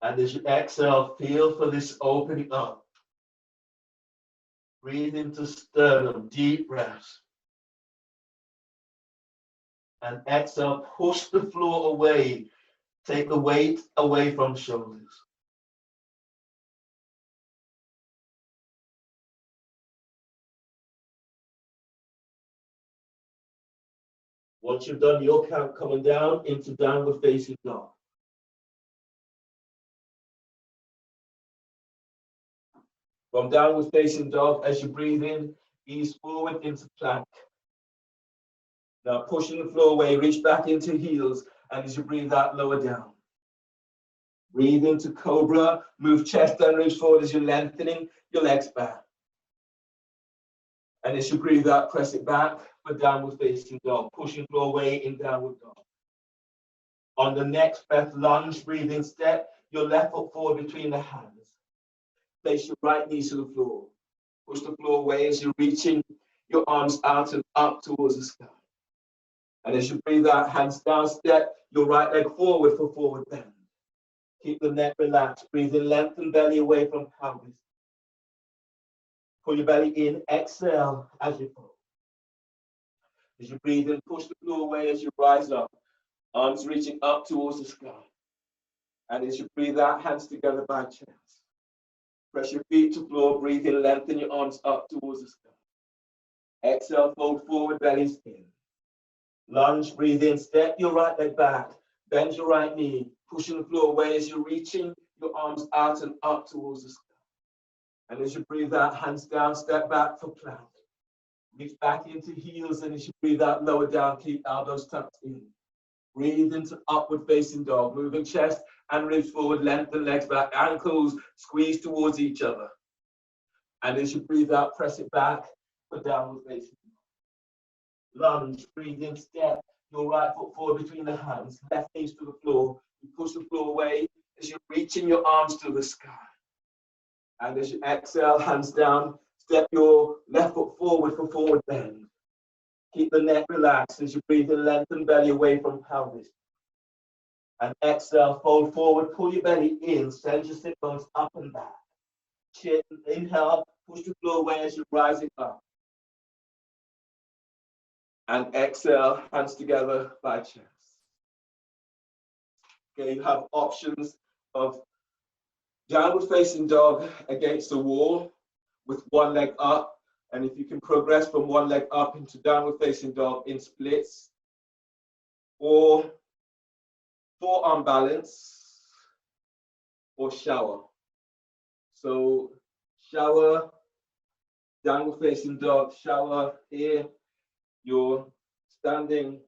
And as you exhale, feel for this opening up. Breathe into sternum, deep breaths. And exhale, push the floor away. Take the weight away from shoulders. Once you've done your count, coming down into downward facing dog. From downward facing dog, as you breathe in, ease forward into plank. Now pushing the floor away, reach back into heels, and as you breathe out, lower down. Breathe into cobra, move chest and ribs forward as you're lengthening your legs back. And as you breathe out, press it back for downward facing dog, pushing floor away in downward dog. On the next breath, lunge, breathe in, step your left foot forward between the hands. Place your right knee to the floor. Push the floor away as you're reaching your arms out and up towards the sky. And as you breathe out, hands down, step your right leg forward for forward bend. Keep the neck relaxed. Breathe in, lengthen belly away from pelvis. Pull your belly in, exhale as you fall. As you breathe in, push the floor away as you rise up. Arms reaching up towards the sky. And as you breathe out, hands together by chest. Press your feet to floor, breathe in, lengthen your arms up towards the sky. Exhale, fold forward, bellies in. Lunge, breathe in, step your right leg back. Bend your right knee, pushing the floor away as you're reaching your arms out and up towards the sky. And as you breathe out, hands down, step back for plank. Reach back into heels, and as you breathe out, lower down, keep elbows tucked in. Breathe into upward facing dog, moving chest and ribs forward, lengthen legs back, ankles squeeze towards each other. And as you breathe out, press it back for downward facing dog. Lunge, breathe in, step your right foot forward between the hands, left knees to the floor. You push the floor away as you're reaching your arms to the sky. And as you exhale, hands down, step your left foot forward for forward bend. Keep the neck relaxed as you breathe in, lengthen belly away from pelvis. And exhale, fold forward, pull your belly in, send your sit bones up and back. Chin, inhale, push the floor away as you're rising up. And exhale, hands together by chest. Okay, you have options of Downward facing dog against the wall with one leg up. And if you can progress from one leg up into downward facing dog in splits, or forearm balance, or shower. So shower, downward facing dog, shower here. You're standing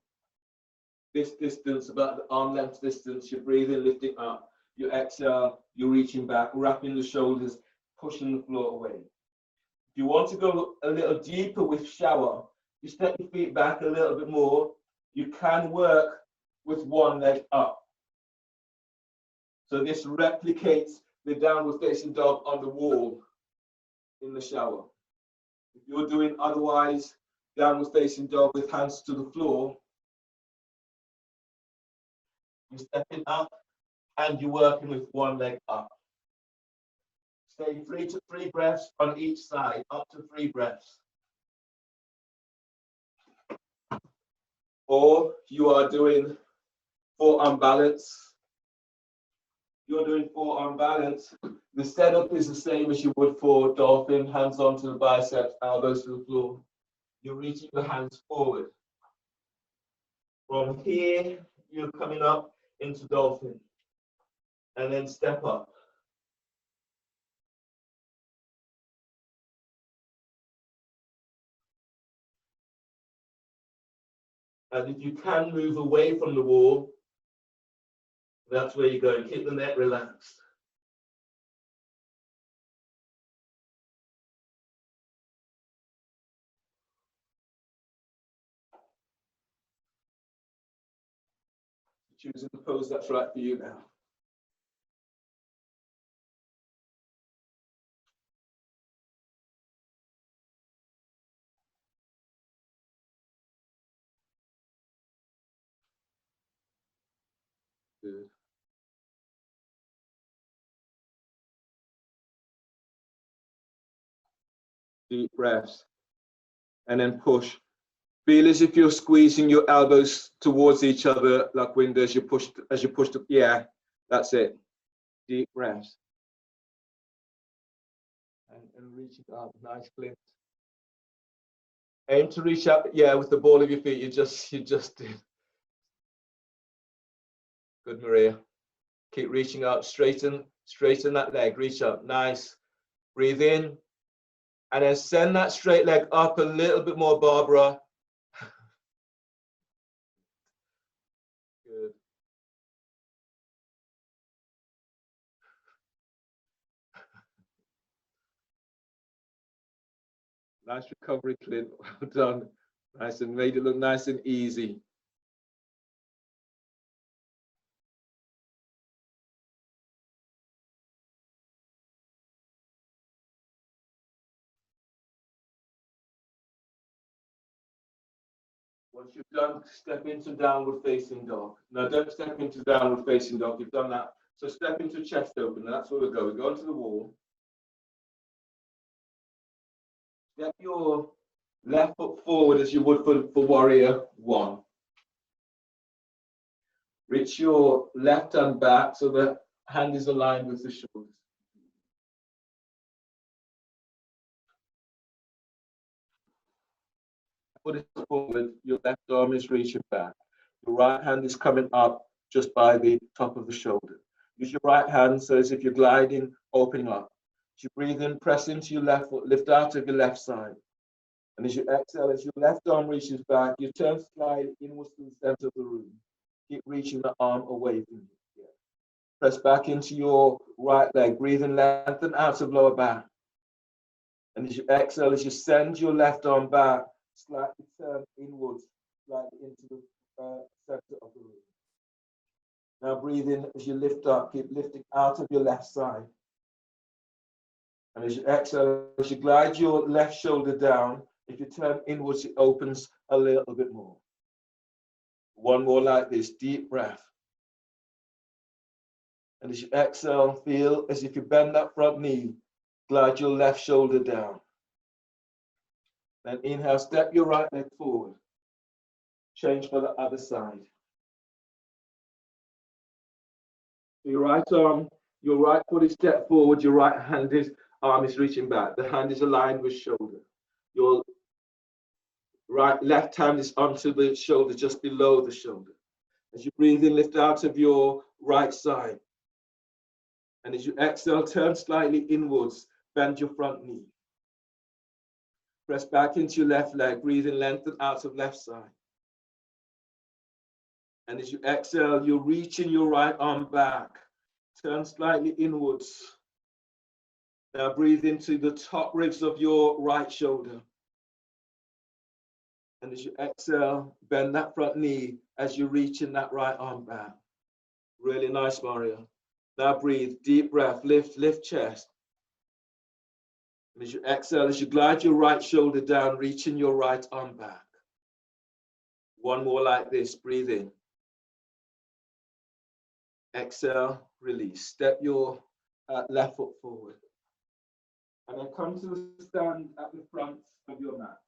this distance, about the arm length distance. You're breathing, lifting up. You exhale, you're reaching back, wrapping the shoulders, pushing the floor away. If you want to go a little deeper with shower, you step your feet back a little bit more. You can work with one leg up. So this replicates the downward facing dog on the wall in the shower. If you're doing otherwise, downward facing dog with hands to the floor, you're stepping up and you're working with one leg up. Stay 3 to 3 breaths on each side, up to 3 breaths. Or you are doing forearm balance. You're doing forearm balance. The setup is the same as you would for Dolphin, hands onto the biceps, elbows to the floor. You're reaching the hands forward. From here, you're coming up into Dolphin. And then step up. And if you can move away from the wall, that's where you're going. Keep the neck relaxed. Choosing the pose that's right for you now. Good. Deep breaths. And then push. Feel as if you're squeezing your elbows towards each other like wind as you push up. Yeah, that's it. Deep breaths. And reaching up, nice lift. Aim to reach up, yeah, with the ball of your feet. You just did. Good, Maria. Keep reaching up, straighten that leg, reach up, nice. Breathe in, and then send that straight leg up a little bit more, Barbara. Good. Nice recovery, Clint. Well done. Nice, and made it look nice and easy. Once you've done, step into downward facing dog. Now don't step into downward facing dog. You've done that. So step into chest open. That's where we go. We go onto the wall. Step your left foot forward as you would for warrior one. Reach your left hand back so the hand is aligned with the shoulders. Foot is forward, your left arm is reaching back. Your right hand is coming up just by the top of the shoulder. Use your right hand so as if you're gliding, opening up. As you breathe in, press into your left foot, lift out of your left side. And as you exhale, as your left arm reaches back, you turn slightly inwards to the center of the room. Keep reaching the arm away from you. Yeah. Press back into your right leg, breathe in, lengthen out of lower back. And as you exhale, as you send your left arm back, slightly turn inwards, slightly into the center of the room. Now breathe in as you lift up, keep lifting out of your left side. And as you exhale, as you glide your left shoulder down, if you turn inwards, it opens a little bit more. One more like this, deep breath. And as you exhale, feel as if you bend that front knee, glide your left shoulder down. Then inhale, step your right leg forward. Change for the other side. Your right arm Your right foot is stepped forward, your right hand is arm is reaching back. The hand is aligned with shoulder. Your left hand is onto the shoulder, just below the shoulder. As you breathe in, lift out of your right side. And as you exhale, turn slightly inwards, bend your front knee. Press back into your left leg, breathe in, lengthen out of left side. And as you exhale, you're reaching your right arm back. Turn slightly inwards. Now breathe into the top ribs of your right shoulder. And as you exhale, bend that front knee as you reach in that right arm back. Really nice, Mario. Now breathe, deep breath, lift chest. And as you exhale, as you glide your right shoulder down, reaching your right arm back. One more like this, breathe in. Exhale, release. Step your left foot forward. And then come to the stand at the front of your mat.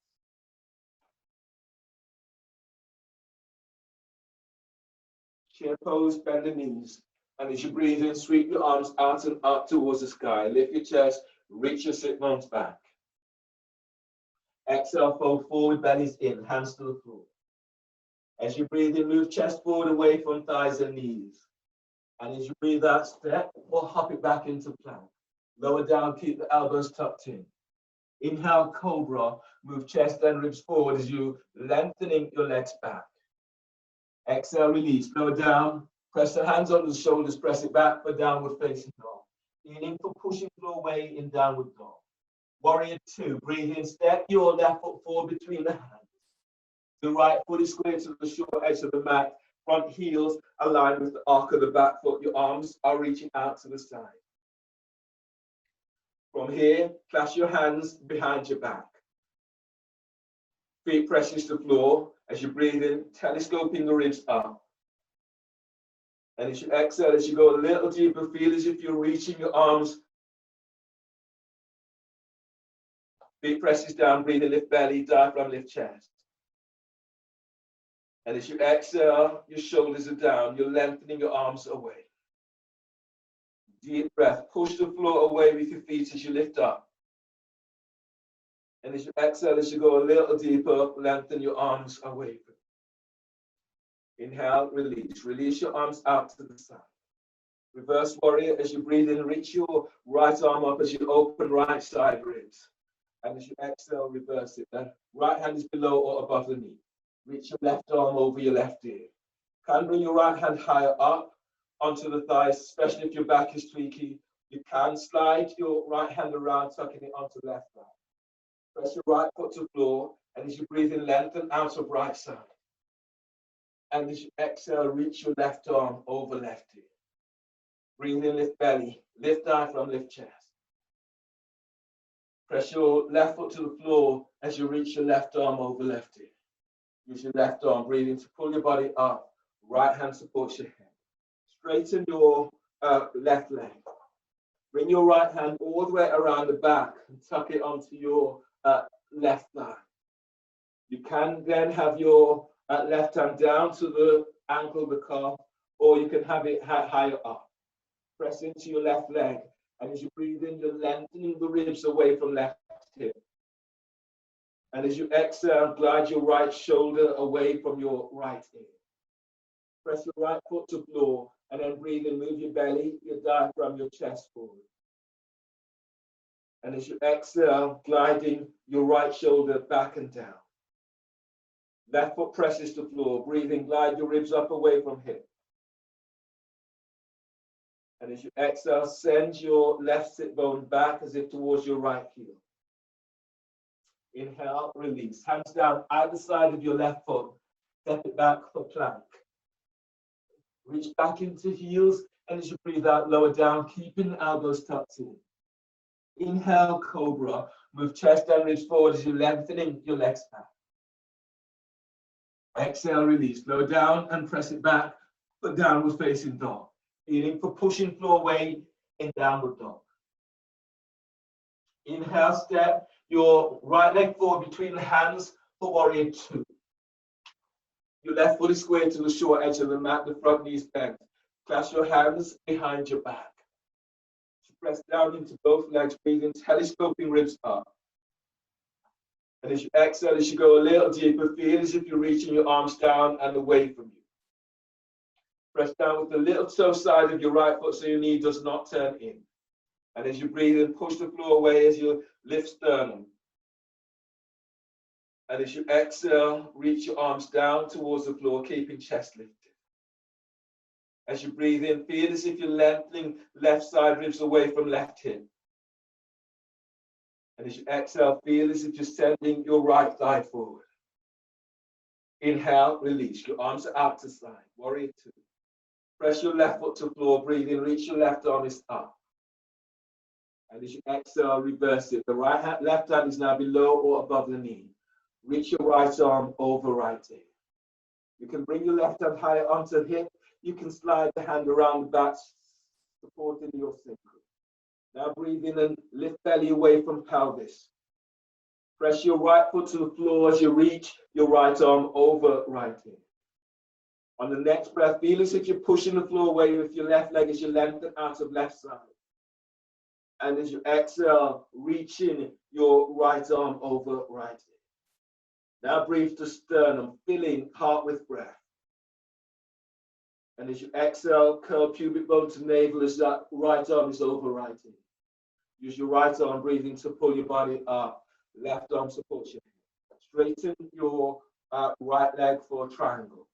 Chair pose, bend the knees. And as you breathe in, sweep your arms out and up towards the sky. Lift your chest, reach your sit bones back. Exhale, fold forward, bellies in, hands to the floor. As you breathe in, move chest forward away from thighs and knees. And as you breathe out, step or hop it back into plank. Lower down, keep the elbows tucked in. Inhale, cobra, move chest and ribs forward as you lengthening your legs back. Exhale, release, lower down, press the hands on the shoulders, press it back for downward facing dog. Aiming for pushing floor way in downward dog. Warrior 2, breathe in, step your left foot forward between the hands. The right foot is square to the short edge of the mat. Front heels aligned with the arc of the back foot. Your arms are reaching out to the side. From here, clasp your hands behind your back. Feet presses to the floor. As you breathe in, telescoping the ribs up. And as you exhale, as you go a little deeper, feel as if you're reaching your arms. Feet presses down, breathe in, lift belly, diaphragm, lift chest. And as you exhale, your shoulders are down, you're lengthening your arms away. Deep breath, push the floor away with your feet as you lift up. And as you exhale, as you go a little deeper, lengthen your arms away. Inhale, release. Release your arms out to the side. Reverse warrior, as you breathe in, reach your right arm up as you open right side ribs. And as you exhale, reverse it. The right hand is below or above the knee. Reach your left arm over your left ear. Can bring your right hand higher up onto the thighs, especially if your back is tweaky. You can slide your right hand around, tucking it onto the left thigh. Press your right foot to the floor, and as you breathe in, lengthen out of right side. And as you exhale, reach your left arm over left ear. Breathe in, lift belly, lift diaphragm, lift chest. Press your left foot to the floor as you reach your left arm over left ear. Use your left arm, breathing to pull your body up. Right hand supports your head. Straighten your left leg. Bring your right hand all the way around the back and tuck it onto your left thigh. You can then have your left hand down to the ankle, the calf, or you can have it higher up. Press into your left leg, and as you breathe in, you're lengthening the ribs away from left hip. And as you exhale, glide your right shoulder away from your right ear. Press your right foot to the floor, and then breathe in, move your belly, your diaphragm, your chest forward. And as you exhale, gliding your right shoulder back and down. Left foot presses to the floor, breathing, glide your ribs up away from hip. And as you exhale, send your left sit bone back as if towards your right heel. Inhale, release. Hands down either side of your left foot. Step it back for plank. Reach back into heels, and as you breathe out, lower down, keeping the elbows tucked in. Inhale, cobra. Move chest and ribs forward as you're lengthening your legs back. Exhale, release. Lower down and press it back for downward facing dog. Feeling for pushing floor weight in downward dog. Inhale, step your right leg forward between the hands for warrior 2. Your left foot is squared to the short edge of the mat, the front knee is bent. Clasp your hands behind your back. press down into both legs, breathing, telescoping ribs up. And as you exhale, as you go a little deeper, feel as if you're reaching your arms down and away from you. Press down with the little toe side of your right foot so your knee does not turn in. And as you breathe in, push the floor away as you lift sternum. And as you exhale, reach your arms down towards the floor, keeping chest lifted. As you breathe in, feel as if you're lengthening left side ribs away from left hip. And as you exhale, feel as if you're sending your right thigh forward. Inhale, release. Your arms are out to side. Warrior two. Press your left foot to the floor, breathe in, reach your left arm is up. And as you exhale, reverse it. The left hand is now below or above the knee. Reach your right arm over right ear. You can bring your left hand higher onto the hip. You can slide the hand around the back, supporting your sacrum. Now breathe in and lift belly away from pelvis. Press your right foot to the floor as you reach your right arm over right ear. On the next breath, feel as if you're pushing the floor away with your left leg as you lengthen out of left side. And as you exhale, reaching your right arm over right ear. Now breathe to sternum, filling heart with breath. And as you exhale, curl pubic bone to navel as that right arm is over right ear. Use your right arm breathing to pull your body up. Left arm supports you. Straighten your right leg for a triangle.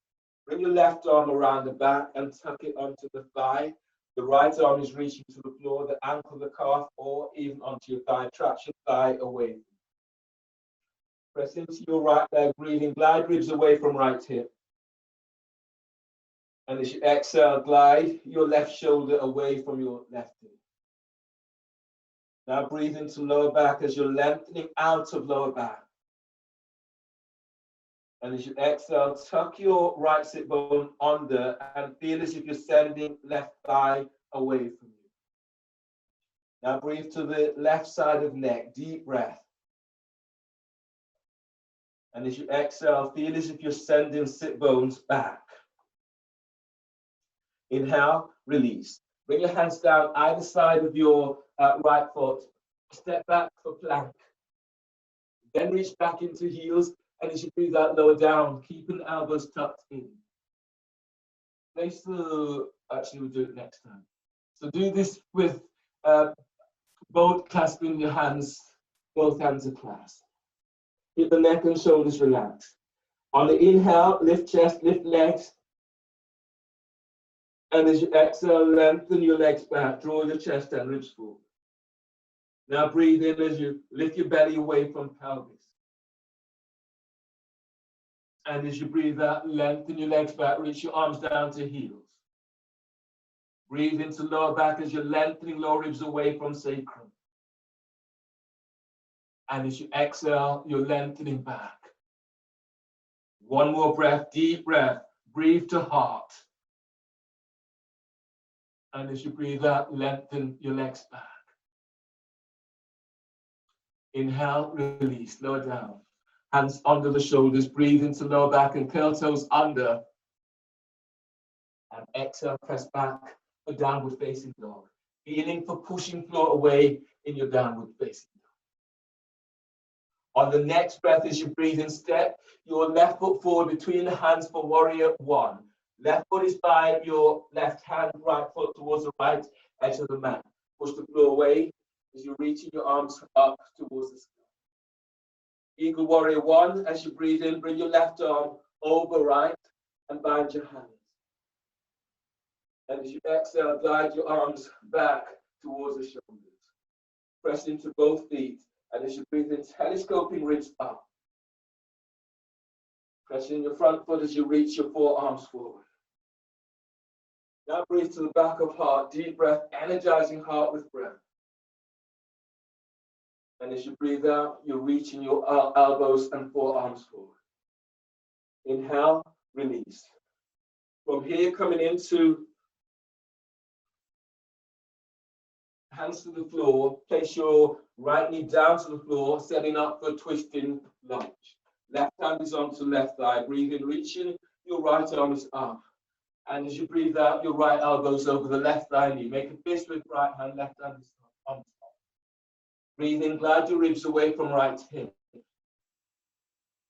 Bring your left arm around the back and tuck it onto the thigh. The right arm is reaching to the floor, the ankle, the calf, or even onto your thigh. Traction thigh away. Press into your right leg, breathing. Glide ribs away from right hip. And as you exhale, glide your left shoulder away from your left hip. Now breathe into lower back as you're lengthening out of lower back. And as you exhale, tuck your right sit bone under and feel as if you're sending left thigh away from you. Now breathe to the left side of neck, deep breath. And as you exhale, feel as if you're sending sit bones back. Inhale, release. Bring your hands down either side of your right foot. Step back for plank. Then reach back into heels. And as you breathe out, lower down, keeping the elbows tucked in. Place the, actually we'll do it next time. So do this with both clasping your hands, both hands are clasped. Keep the neck and shoulders relaxed. On the inhale, lift chest, lift legs. And as you exhale, lengthen your legs back, draw your chest and ribs forward. Now breathe in as you lift your belly away from pelvis. And as you breathe out, lengthen your legs back, reach your arms down to heels. Breathe into lower back as you're lengthening lower ribs away from sacrum. And as you exhale, you're lengthening back. One more breath, deep breath. Breathe to heart. And as you breathe out, lengthen your legs back. Inhale, release, lower down. Hands under the shoulders, breathe into lower back and curl toes under. And exhale, press back for downward facing dog. Feeling for pushing floor away in your downward facing dog. On the next breath, as you breathe in, step your left foot forward between the hands for warrior one. Left foot is by your left hand, right foot towards the right edge of the mat. Push the floor away as you're reaching your arms up towards the sky. Eagle warrior one, as you breathe in, bring your left arm over right and bind your hands. And as you exhale, glide your arms back towards the shoulders. Press into both feet. And as you breathe in, telescoping ribs up. Press in your front foot as you reach your forearms forward. Now breathe to the back of heart, deep breath, energizing heart with breath. And as you breathe out, you're reaching your elbows and forearms forward. Inhale, release. From here, coming into hands to the floor, place your right knee down to the floor, setting up for twisting lunge. Left hand is onto left thigh. Breathe in, reaching your right arm is up. And as you breathe out, your right elbows over the left thigh knee. Make a fist with right hand, left hand is up. on top. Breathe in, glide your ribs away from right hip.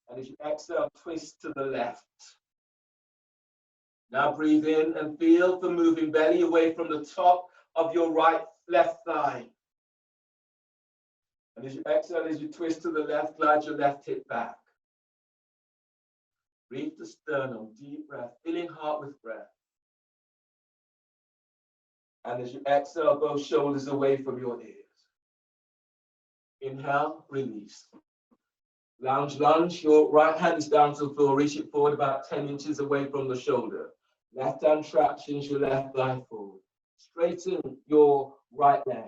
And as you exhale, twist to the left. Now breathe in and feel the moving belly away from the top of your left thigh. And as you exhale, as you twist to the left, glide your left hip back. Breathe the sternum, deep breath, filling heart with breath. And as you exhale, both shoulders away from your ears. Inhale, release. Lounge lunge, your right hand is down to the floor, reach it forward about 10 inches away from the shoulder. Left hand tractions your left thigh forward. Straighten your right leg.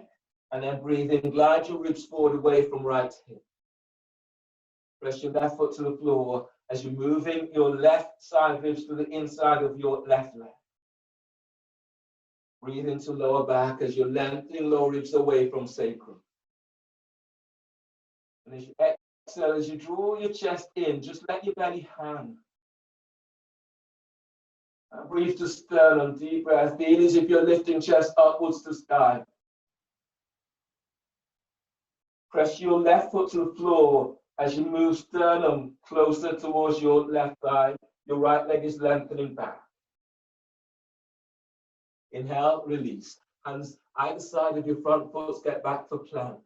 And then breathe in, glide your ribs forward away from right hip. Press your left foot to the floor as you're moving your left side ribs to the inside of your left leg. Breathe into lower back as you're lengthening lower ribs away from sacrum. And as you exhale, as you draw your chest in, just let your belly hang. And breathe to sternum, deep breath. Feel as if you're lifting chest upwards to sky. Press your left foot to the floor as you move sternum closer towards your left thigh. Your right leg is lengthening back. Inhale, release. Hands either side of your front foot, get back for plank.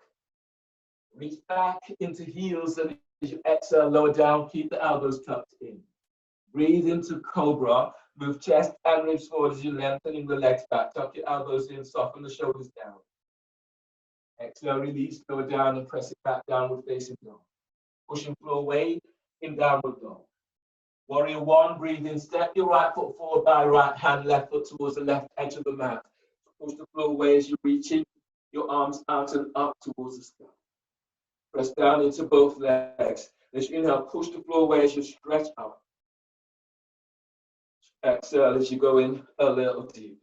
Reach back into heels, and as you exhale, lower down, keep the elbows tucked in. Breathe into cobra. Move chest and ribs forward as you're lengthening the legs back. Tuck your elbows in, soften the shoulders down. Exhale, release, lower down and press it back, downward facing dog. Pushing floor weight in downward dog. Warrior one, breathe in, step your right foot forward by right hand, left foot towards the left edge of the mat. Push the floor away as you're reaching your arms out and up towards the sky. Press down into both legs. As you inhale, push the floor away as you stretch out. Exhale as you go in a little deeper.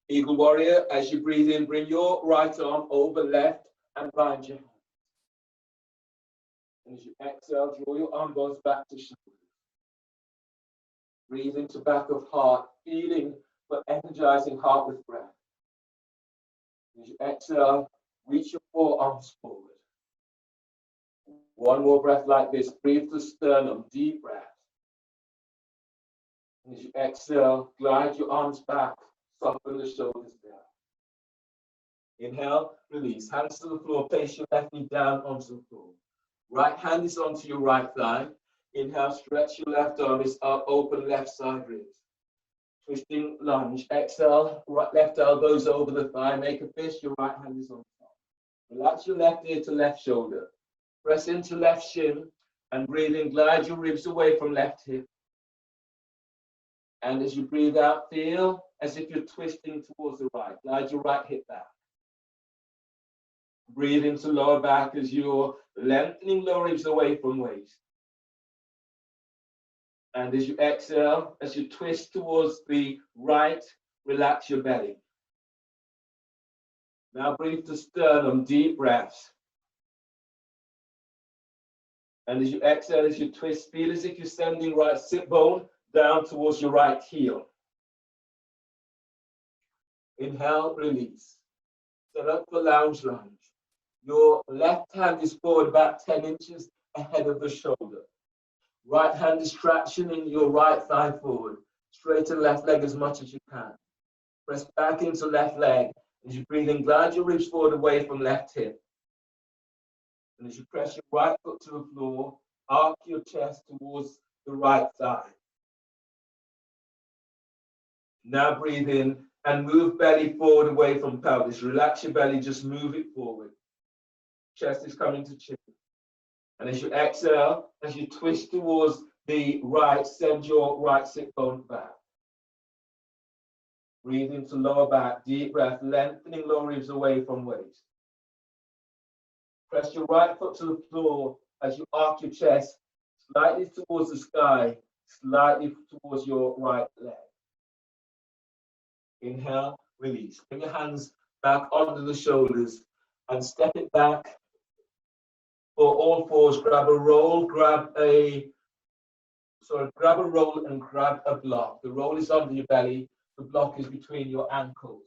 Eagle warrior, as you breathe in, bring your right arm over left and bind your hand. And as you exhale, draw your arm bones back to shoulders. Breathe into back of heart, feeling but energizing heart with breath. As you exhale, reach your forearms forward. One more breath like this. Breathe to sternum, deep breath. And as you exhale, glide your arms back, soften the shoulders down. Inhale, release. Hands to the floor, place your left knee down onto the floor. Right hand is onto your right thigh. Inhale, stretch your left arm is up, open left side ribs. Twisting lunge. Exhale, right left elbows over the thigh. Make a fist, your right hand is on top. Relax your left ear to left shoulder. Press into left shin and breathe in, glide your ribs away from left hip. And as you breathe out, feel as if you're twisting towards the right. Glide your right hip back. Breathe into lower back as you're lengthening lower ribs away from waist. And as you exhale, as you twist towards the right, relax your belly. Now breathe to sternum, deep breaths. And as you exhale, as you twist, feel as if you're sending right sit bone down towards your right heel. Inhale, release. Set up for lounge lunge. Your left hand is forward about 10 inches ahead of the shoulder. Right hand is tractioning your right thigh forward. Straighten left leg as much as you can. Press back into left leg. As you breathe in, glide your ribs forward away from left hip. And as you press your right foot to the floor, arc your chest towards the right thigh. Now breathe in and move belly forward away from pelvis. Relax your belly, just move it forward. Chest is coming to chin. And as you exhale, as you twist towards the right, send your right sit bone back. Breathe into lower back, deep breath, lengthening lower ribs away from waist. Press your right foot to the floor as you arc your chest slightly towards the sky, slightly towards your right leg. Inhale, release. Bring your hands back onto the shoulders and step it back for all fours. Grab a roll, grab a roll and grab a block. The roll is under your belly. The block is between your ankles.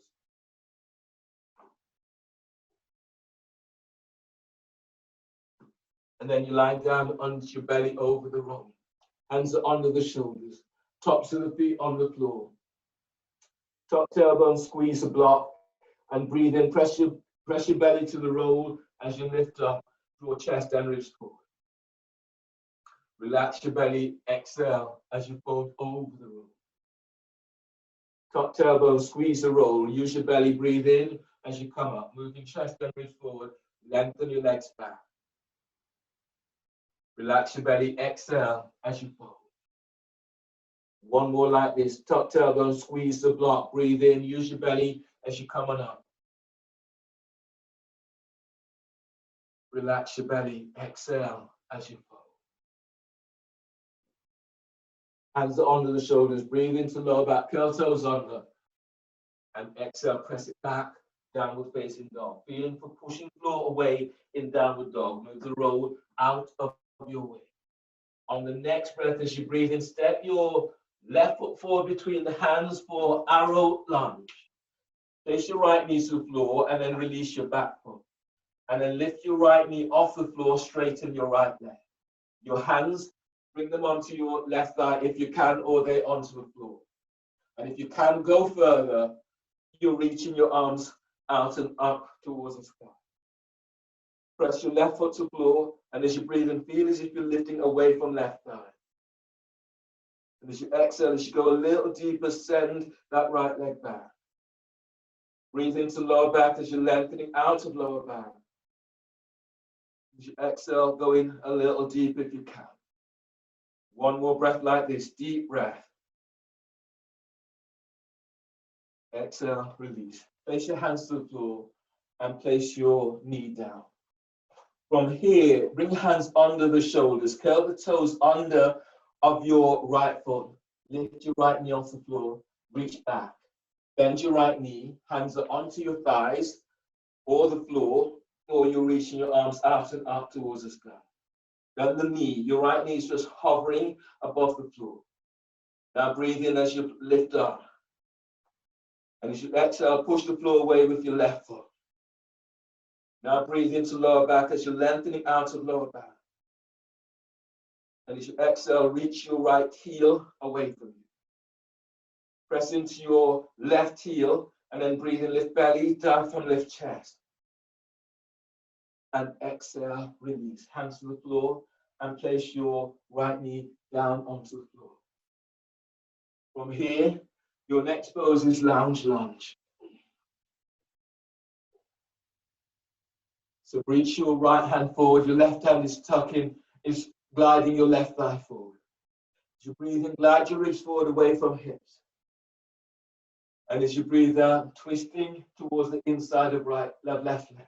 And then you lie down onto your belly over the roll. Hands are under the shoulders. Tops of the feet on the floor. Top tailbone, squeeze the block. And breathe in. Press your belly to the roll as you lift up. Draw chest and ribs forward. Relax your belly. Exhale as you fold over the roll. Top tailbone, squeeze the roll. Use your belly. Breathe in as you come up. Moving chest and ribs forward. Lengthen your legs back. Relax your belly. Exhale as you fold. One more like this. Top tailbone, squeeze the block. Breathe in. Use your belly as you come on up. Relax your belly. Exhale as you fold. Hands are under the shoulders. Breathe into lower back. Curl toes under. And exhale. Press it back. Downward facing dog. Feeling for pushing floor away in downward dog. Move the roll out of your way. On the next breath, as you breathe in, step your left foot forward between the hands for arrow lunge. Place your right knee to the floor and then release your back foot. And then lift your right knee off the floor, straighten your right leg. Your hands, bring them onto your left thigh if you can, or they onto the floor. And if you can go further, you're reaching your arms out and up towards the sky. Press your left foot to the floor, and as you breathe in, feel as if you're lifting away from left thigh. And as you exhale, as you go a little deeper, send that right leg back. Breathe into lower back as you're lengthening out of lower back. As you exhale, go in a little deeper if you can. One more breath like this, deep breath. Exhale, release. Place your hands to the floor and place your knee down. From here, bring your hands under the shoulders. Curl the toes under of your right foot. Lift your right knee off the floor. Reach back. Bend your right knee. Hands are onto your thighs or the floor, or you're reaching your arms out and up towards the sky. Then the knee, your right knee is just hovering above the floor. Now breathe in as you lift up. And as you exhale, push the floor away with your left foot. Now breathe into lower back as you're lengthening out of lower back. And as you exhale, reach your right heel away from you. Press into your left heel and then breathe in, lift belly, diaphragm, lift chest. And exhale, release. Hands to the floor and place your right knee down onto the floor. From here, your next pose is lunge. So reach your right hand forward, your left hand is tucking, is gliding your left thigh forward. As you breathe in, glide your ribs forward away from hips. And as you breathe out, twisting towards the inside of left leg.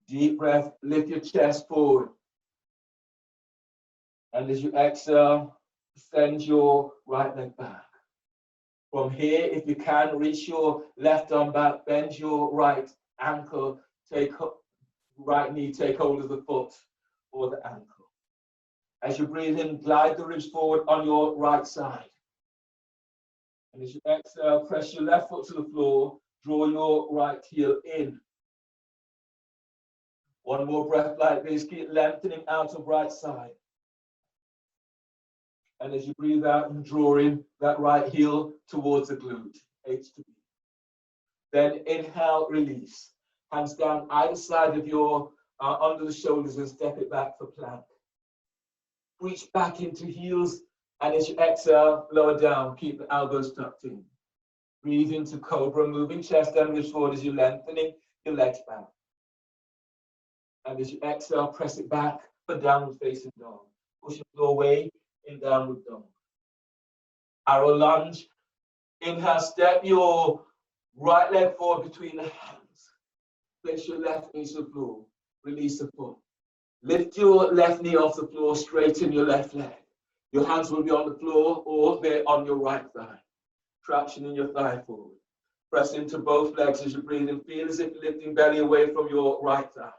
Deep breath, lift your chest forward. And as you exhale, send your right leg back. From here, if you can, reach your left arm back, bend your right ankle, right knee, take hold of the foot or the ankle. As you breathe in, glide the ribs forward on your right side. And as you exhale, press your left foot to the floor, draw your right heel in. One more breath like this, keep lengthening out of right side. And as you breathe out and draw in that right heel towards the glute, H to B. Then inhale, release. Hands down either side of your, under the shoulders and step it back for plank. Reach back into heels, and as you exhale, lower down, keep the elbows tucked in. Breathe into cobra, moving chest and ribs forward as you're lengthening your legs back. And as you exhale, press it back for downward facing dog. Push the floor away in downward dog. Arrow lunge. Inhale, step your right leg forward between the hands. Place your left knee to the floor. Release the foot. Lift your left knee off the floor, straighten your left leg. Your hands will be on the floor or they're on your right thigh. Traction in your thigh forward. Press into both legs as you breathe and feel as if you're lifting belly away from your right thigh.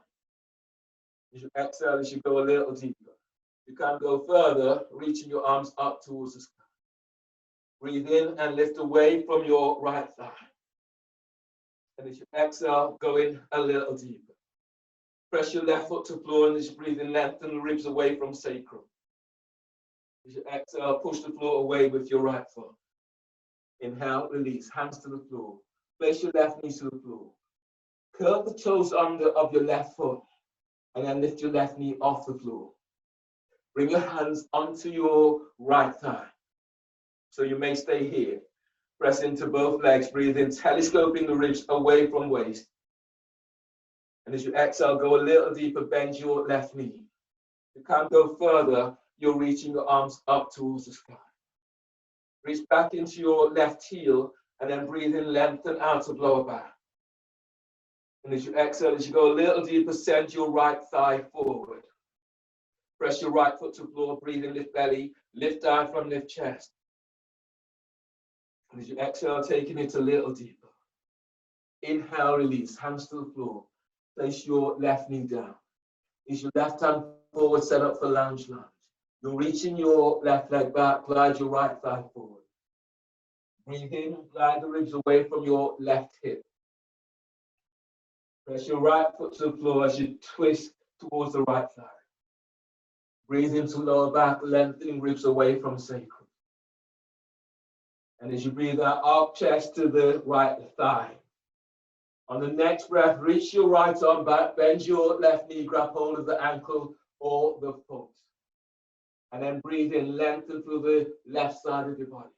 As you exhale, as you go a little deeper. You can go further, reaching your arms up towards the sky. Breathe in and lift away from your right thigh. And as you exhale, go in a little deeper. Press your left foot to the floor, and as you breathe in, lengthen the ribs away from sacrum. As you exhale, push the floor away with your right foot. Inhale, release, hands to the floor. Place your left knee to the floor. Curl the toes under of your left foot, and then lift your left knee off the floor. Bring your hands onto your right thigh. So you may stay here. Press into both legs, breathe in, telescoping the ribs away from waist. And as you exhale, go a little deeper, bend your left knee. You can't go further, you're reaching your arms up towards the sky. Reach back into your left heel, and then breathe in, lengthen out of lower back. And as you exhale, as you go a little deeper, send your right thigh forward. Press your right foot to the floor, breathe in, lift belly, lift diaphragm, lift chest. And as you exhale, taking it a little deeper. Inhale, release, hands to the floor. Place your left knee down. Is your left hand forward, set up for lunge. You're reaching your left leg back, glide your right thigh forward. Breathe in, glide the ribs away from your left hip. Press your right foot to the floor as you twist towards the right thigh. Breathe into lower back, lengthening ribs away from sacrum. And as you breathe out, arc chest to the right thigh. On the next breath, reach your right arm back, bend your left knee, grab hold of the ankle or the foot. And then breathe in, lengthen through the left side of your body.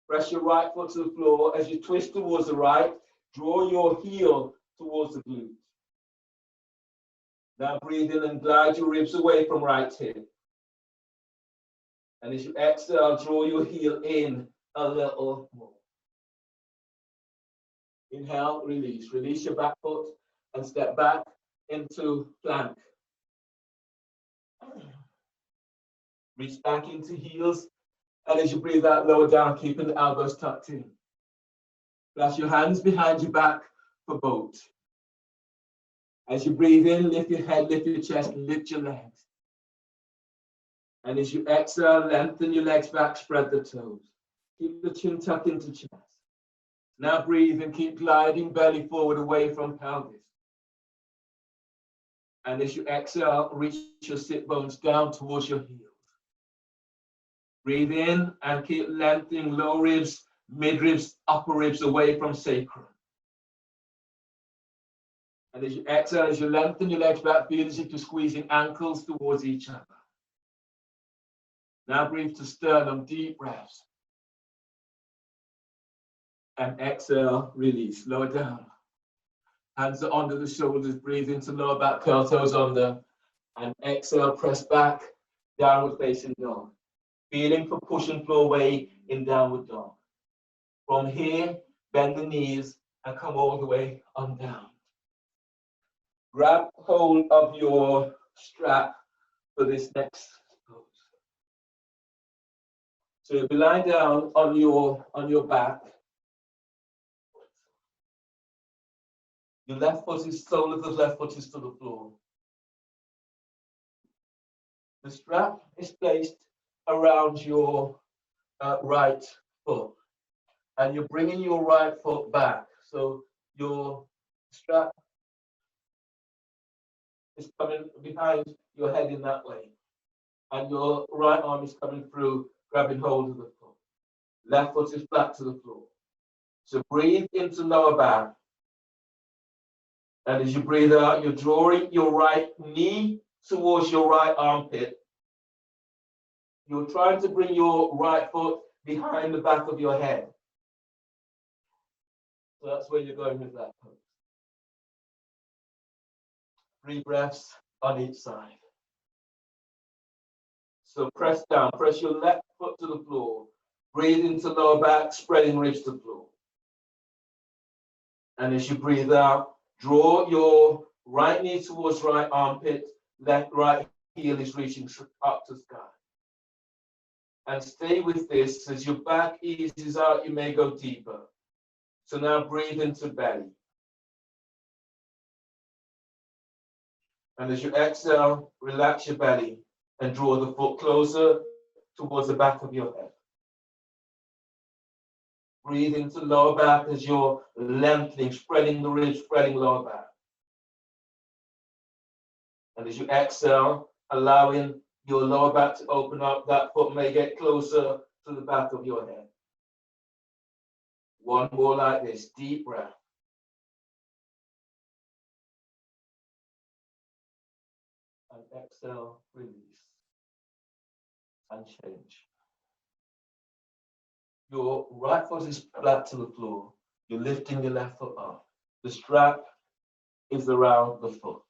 Press your right foot to the floor. As you twist towards the right, draw your heel towards the glute. Now breathe in and glide your ribs away from right hip. And as you exhale, draw your heel in a little more. Inhale, release. Release your back foot and step back into plank. Reach back into heels. And as you breathe out, lower down, keeping the elbows tucked in. Place your hands behind your back for boat. As you breathe in, lift your head, lift your chest, lift your legs. And as you exhale, lengthen your legs back, spread the toes. Keep the chin tucked into chest. Now breathe and keep gliding belly forward away from pelvis. And as you exhale, reach your sit bones down towards your heels. Breathe in and keep lengthening low ribs, mid ribs, upper ribs away from sacrum. And as you exhale, as you lengthen your legs back, feel as if you're squeezing ankles towards each other. Now breathe to sternum, deep breaths. And exhale, release, lower down. Hands are under the shoulders, breathe into lower back, curl toes under. And exhale, press back, downward facing dog. Feeling for push and flow away in downward dog. From here, bend the knees and come all the way on down. Grab hold of your strap for this next pose. So you'll be lying down on your back. Your left foot is, sole of the left foot is to the floor. The strap is placed around your right foot, and you're bringing your right foot back. So your strap is coming behind your head in that way, and your right arm is coming through, grabbing hold of the foot. Left foot is flat to the floor. So breathe into lower back. And as you breathe out, you're drawing your right knee towards your right armpit. You're trying to bring your right foot behind the back of your head. So that's where you're going with that pose. 3 breaths on each side. So press down, press your left foot to the floor. Breathe into lower back, spreading ribs to the floor. And as you breathe out, draw your right knee towards right armpit, left right heel is reaching up to sky. And stay with this. As your back eases out, you may go deeper. So now breathe into belly. And as you exhale, relax your belly and draw the foot closer towards the back of your head. Breathe into lower back as you're lengthening, spreading the ribs, spreading lower back. And as you exhale, allowing your lower back to open up, that foot may get closer to the back of your head. One more like this, deep breath. And exhale, release, and change. Your right foot is flat to the floor. You're lifting your left foot up. The strap is around the foot.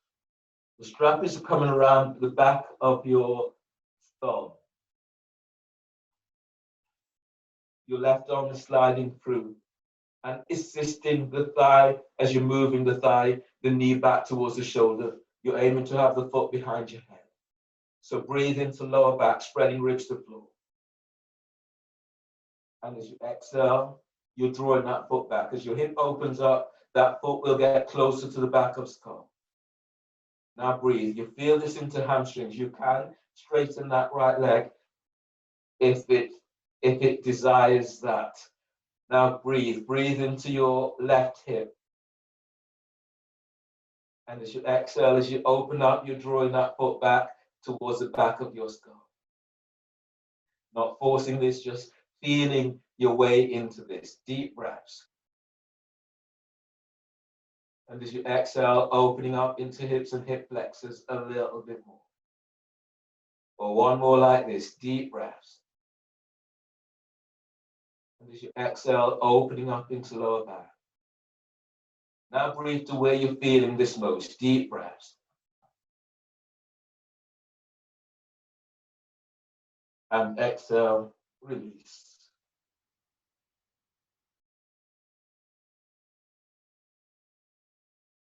The strap is coming around the back of your thumb. Your left arm is sliding through and assisting the thigh as you're moving the thigh, the knee back towards the shoulder. You're aiming to have the foot behind your head. So breathe into lower back, spreading ribs to floor. And as you exhale, you're drawing that foot back. As your hip opens up, that foot will get closer to the back of skull. Now breathe. You feel this into hamstrings. You can straighten that right leg if it desires that. Now breathe. Breathe into your left hip. And as you exhale, as you open up, you're drawing that foot back towards the back of your skull. Not forcing this, just feeling your way into this. Deep breaths. And as you exhale, opening up into hips and hip flexors a little bit more. Or one more like this, deep breaths. And as you exhale, opening up into lower back. Now breathe to where you're feeling this most, deep breaths. And exhale, release.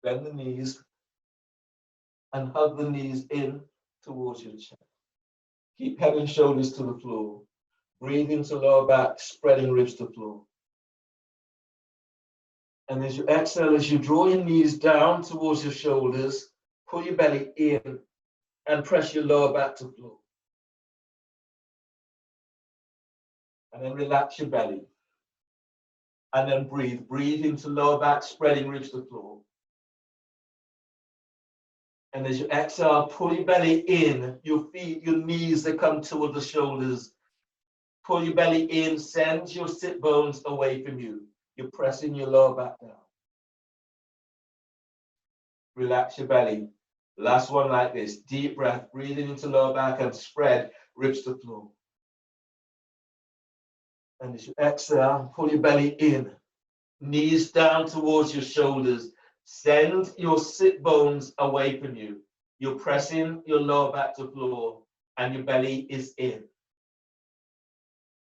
Bend the knees and hug the knees in towards your chest. Keep head and shoulders to the floor. Breathe into lower back, spreading ribs to floor. And as you exhale, as you draw your knees down towards your shoulders, pull your belly in and press your lower back to floor. And then relax your belly. And then breathe. Breathe into lower back, spreading ribs to floor. And as you exhale, pull your belly in, your feet, your knees, they come toward the shoulders. Pull your belly in, send your sit bones away from you. You're pressing your lower back down. Relax your belly. Last one like this. Deep breath, breathing into lower back and spread ribs to floor. And as you exhale, pull your belly in, knees down towards your shoulders. Send your sit bones away from you. You're pressing your lower back to floor and your belly is in.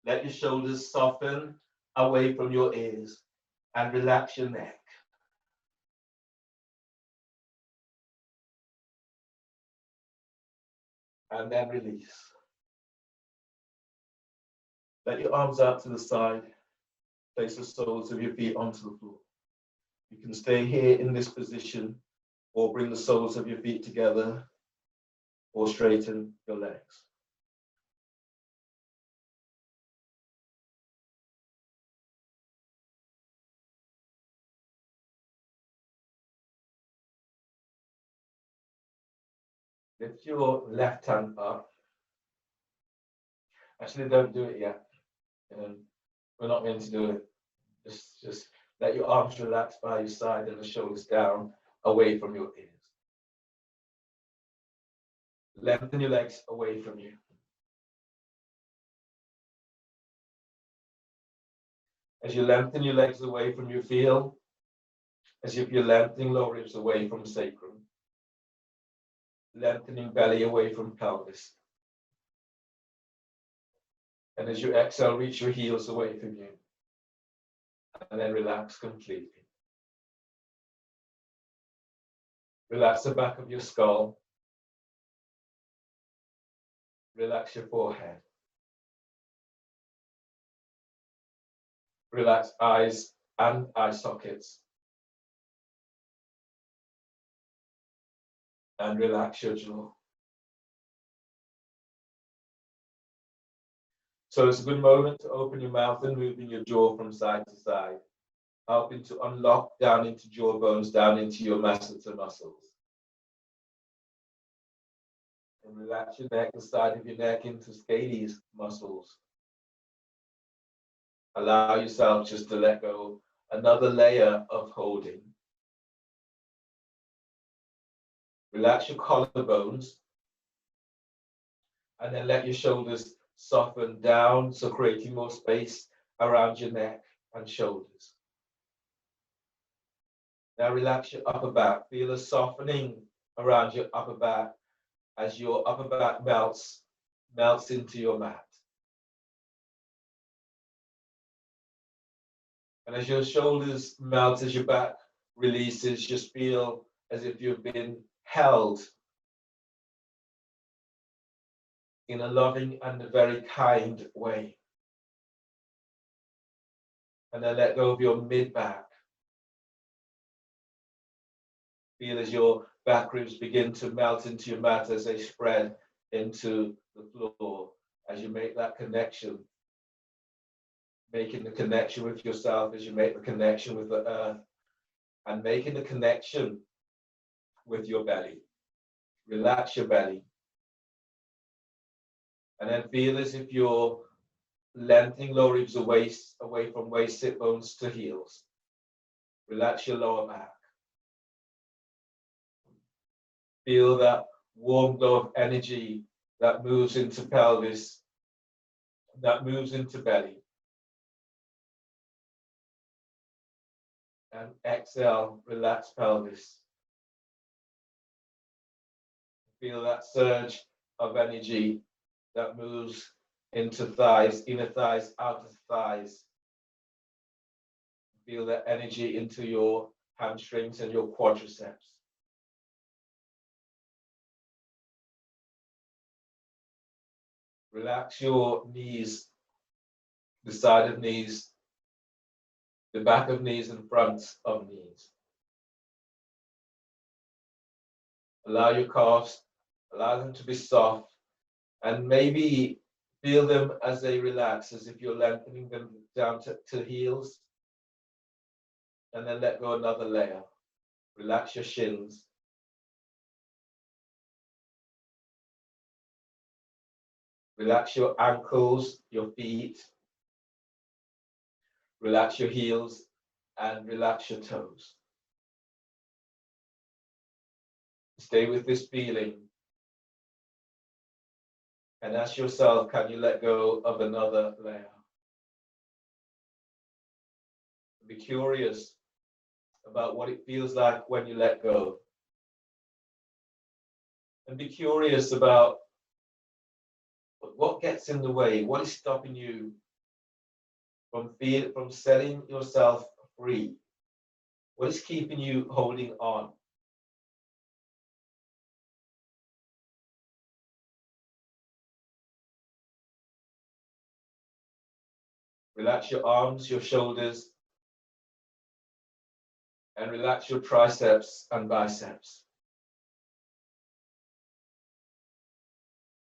Let your shoulders soften away from your ears and relax your neck. And then release. Let your arms out to the side. Place the soles of your feet onto the floor. You can stay here in this position or bring the soles of your feet together or straighten your legs. Lift your left hand up. Actually, don't do it yet. We're not going to do it. Just let your arms relax by your side and the shoulders down, away from your ears. Lengthen your legs away from you. As you lengthen your legs away from you, feel as if you're lengthening lower ribs away from the sacrum. Lengthening belly away from pelvis. And as you exhale, reach your heels away from you. And then relax completely. Relax the back of your skull. Relax your forehead. Relax eyes and eye sockets. And relax your jaw. So it's a good moment to open your mouth and moving your jaw from side to side, helping to unlock down into jaw bones, down into your masseter muscles. And relax your neck, the side of your neck into scaly muscles. Allow yourself just to let go. Another layer of holding. Relax your collarbones. And then let your shoulders soften down, so creating more space around your neck and shoulders. Now relax your upper back. Feel a softening around your upper back as your upper back melts into your mat. And as your shoulders melt, as your back releases, just feel as if you've been held in a loving and a very kind way. And then let go of your mid-back. Feel as your back ribs begin to melt into your mat as they spread into the floor, as you make that connection, making the connection with yourself, as you make the connection with the earth, and making the connection with your belly. Relax your belly. And then feel as if you're lengthening lower ribs away from waist, sit bones to heels. Relax your lower back. Feel that warm glow of energy that moves into pelvis, that moves into belly. And exhale, relax pelvis. Feel that surge of energy that moves into thighs, inner thighs, outer thighs. Feel that energy into your hamstrings and your quadriceps. Relax your knees, the side of knees, the back of knees and front of knees. Allow your calves, allow them to be soft, and maybe feel them as they relax, as if you're lengthening them down to heels. And then let go another layer. Relax your shins. Relax your ankles, your feet. Relax your heels and relax your toes. Stay with this feeling. And ask yourself, can you let go of another layer? Be curious about what it feels like when you let go. And be curious about what gets in the way, what is stopping you from setting yourself free? What is keeping you holding on? Relax your arms, your shoulders, and relax your triceps and biceps.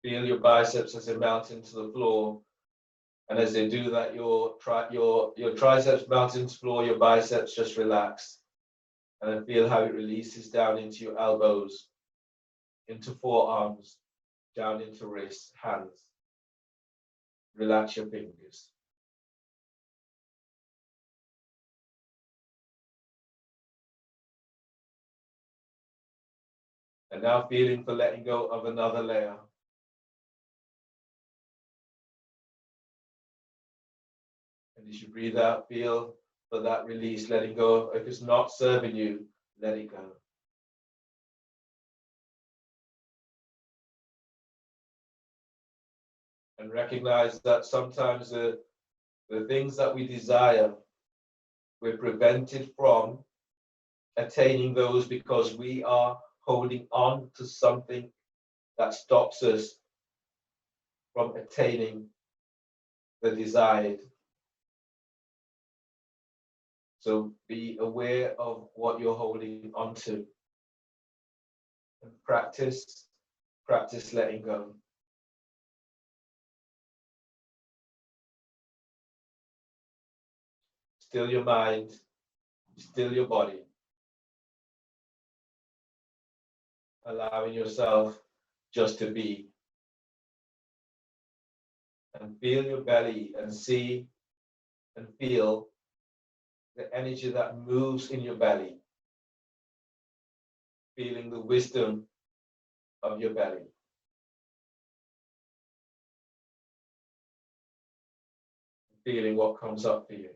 Feel your biceps as they melt into the floor. And as they do that, your triceps melt into the floor, your biceps just relax. And then feel how it releases down into your elbows, into forearms, down into wrists, hands. Relax your fingers. And now feeling for letting go of another layer. And as you breathe out, feel for that release, letting go. If it's not serving you, let it go. And recognize that sometimes the things that we desire, we're prevented from attaining those because we are holding on to something that stops us from attaining the desired. So be aware of what you're holding on to. And practice letting go. Still your mind, still your body. Allowing yourself just to be. And feel your belly and see and feel the energy that moves in your belly. Feeling the wisdom of your belly. Feeling what comes up for you.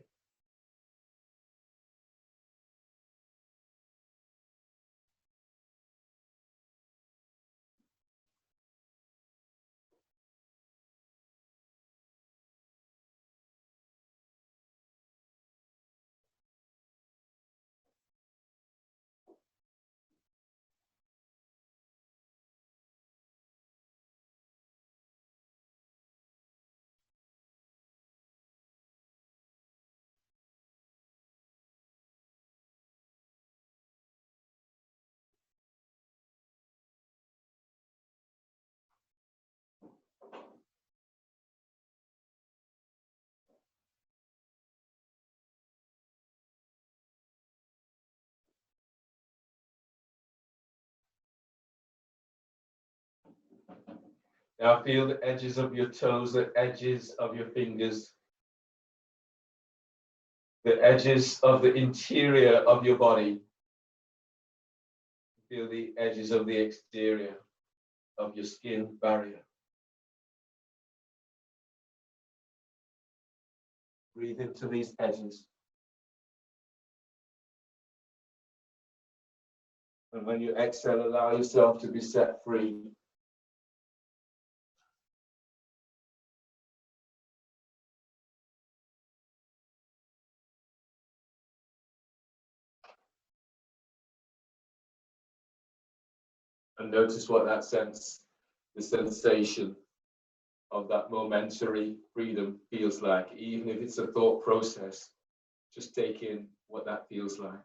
Now feel the edges of your toes, the edges of your fingers, the edges of the interior of your body. Feel the edges of the exterior of your skin barrier. Breathe into these edges. And when you exhale, allow yourself to be set free. And notice what that sense, the sensation of that momentary freedom feels like. Even if it's a thought process, just take in what that feels like.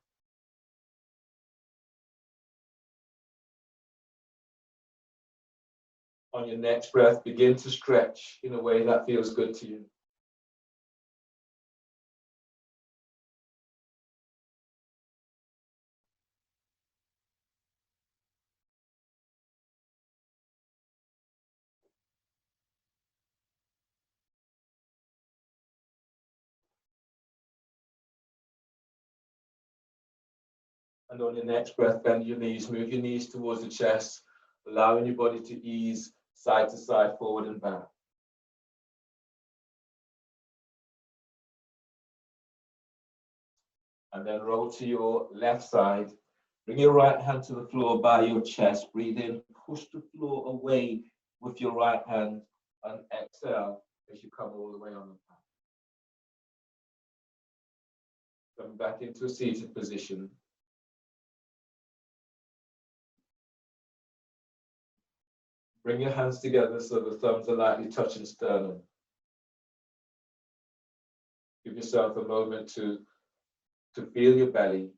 On your next breath, begin to stretch in a way that feels good to you. And on your next breath, bend your knees, move your knees towards the chest, allowing your body to ease side to side, forward and back. And then roll to your left side. Bring your right hand to the floor by your chest. Breathe in, push the floor away with your right hand, and exhale as you come all the way on the back. Come back into a seated position. Bring your hands together so the thumbs are lightly touching sternum. Give yourself a moment to feel your belly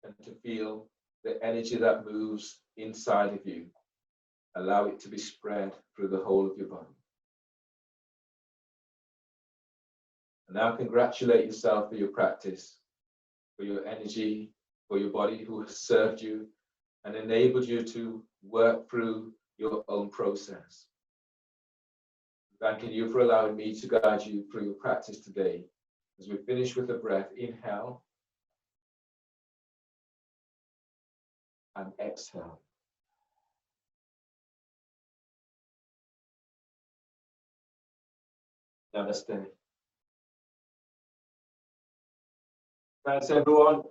and to feel the energy that moves inside of you. Allow it to be spread through the whole of your body. And now congratulate yourself for your practice, for your energy, for your body who has served you and enabled you to work through your own process. Thanking you for allowing me to guide you through your practice today. As we finish with a breath, inhale and exhale. Namaste. Thanks everyone.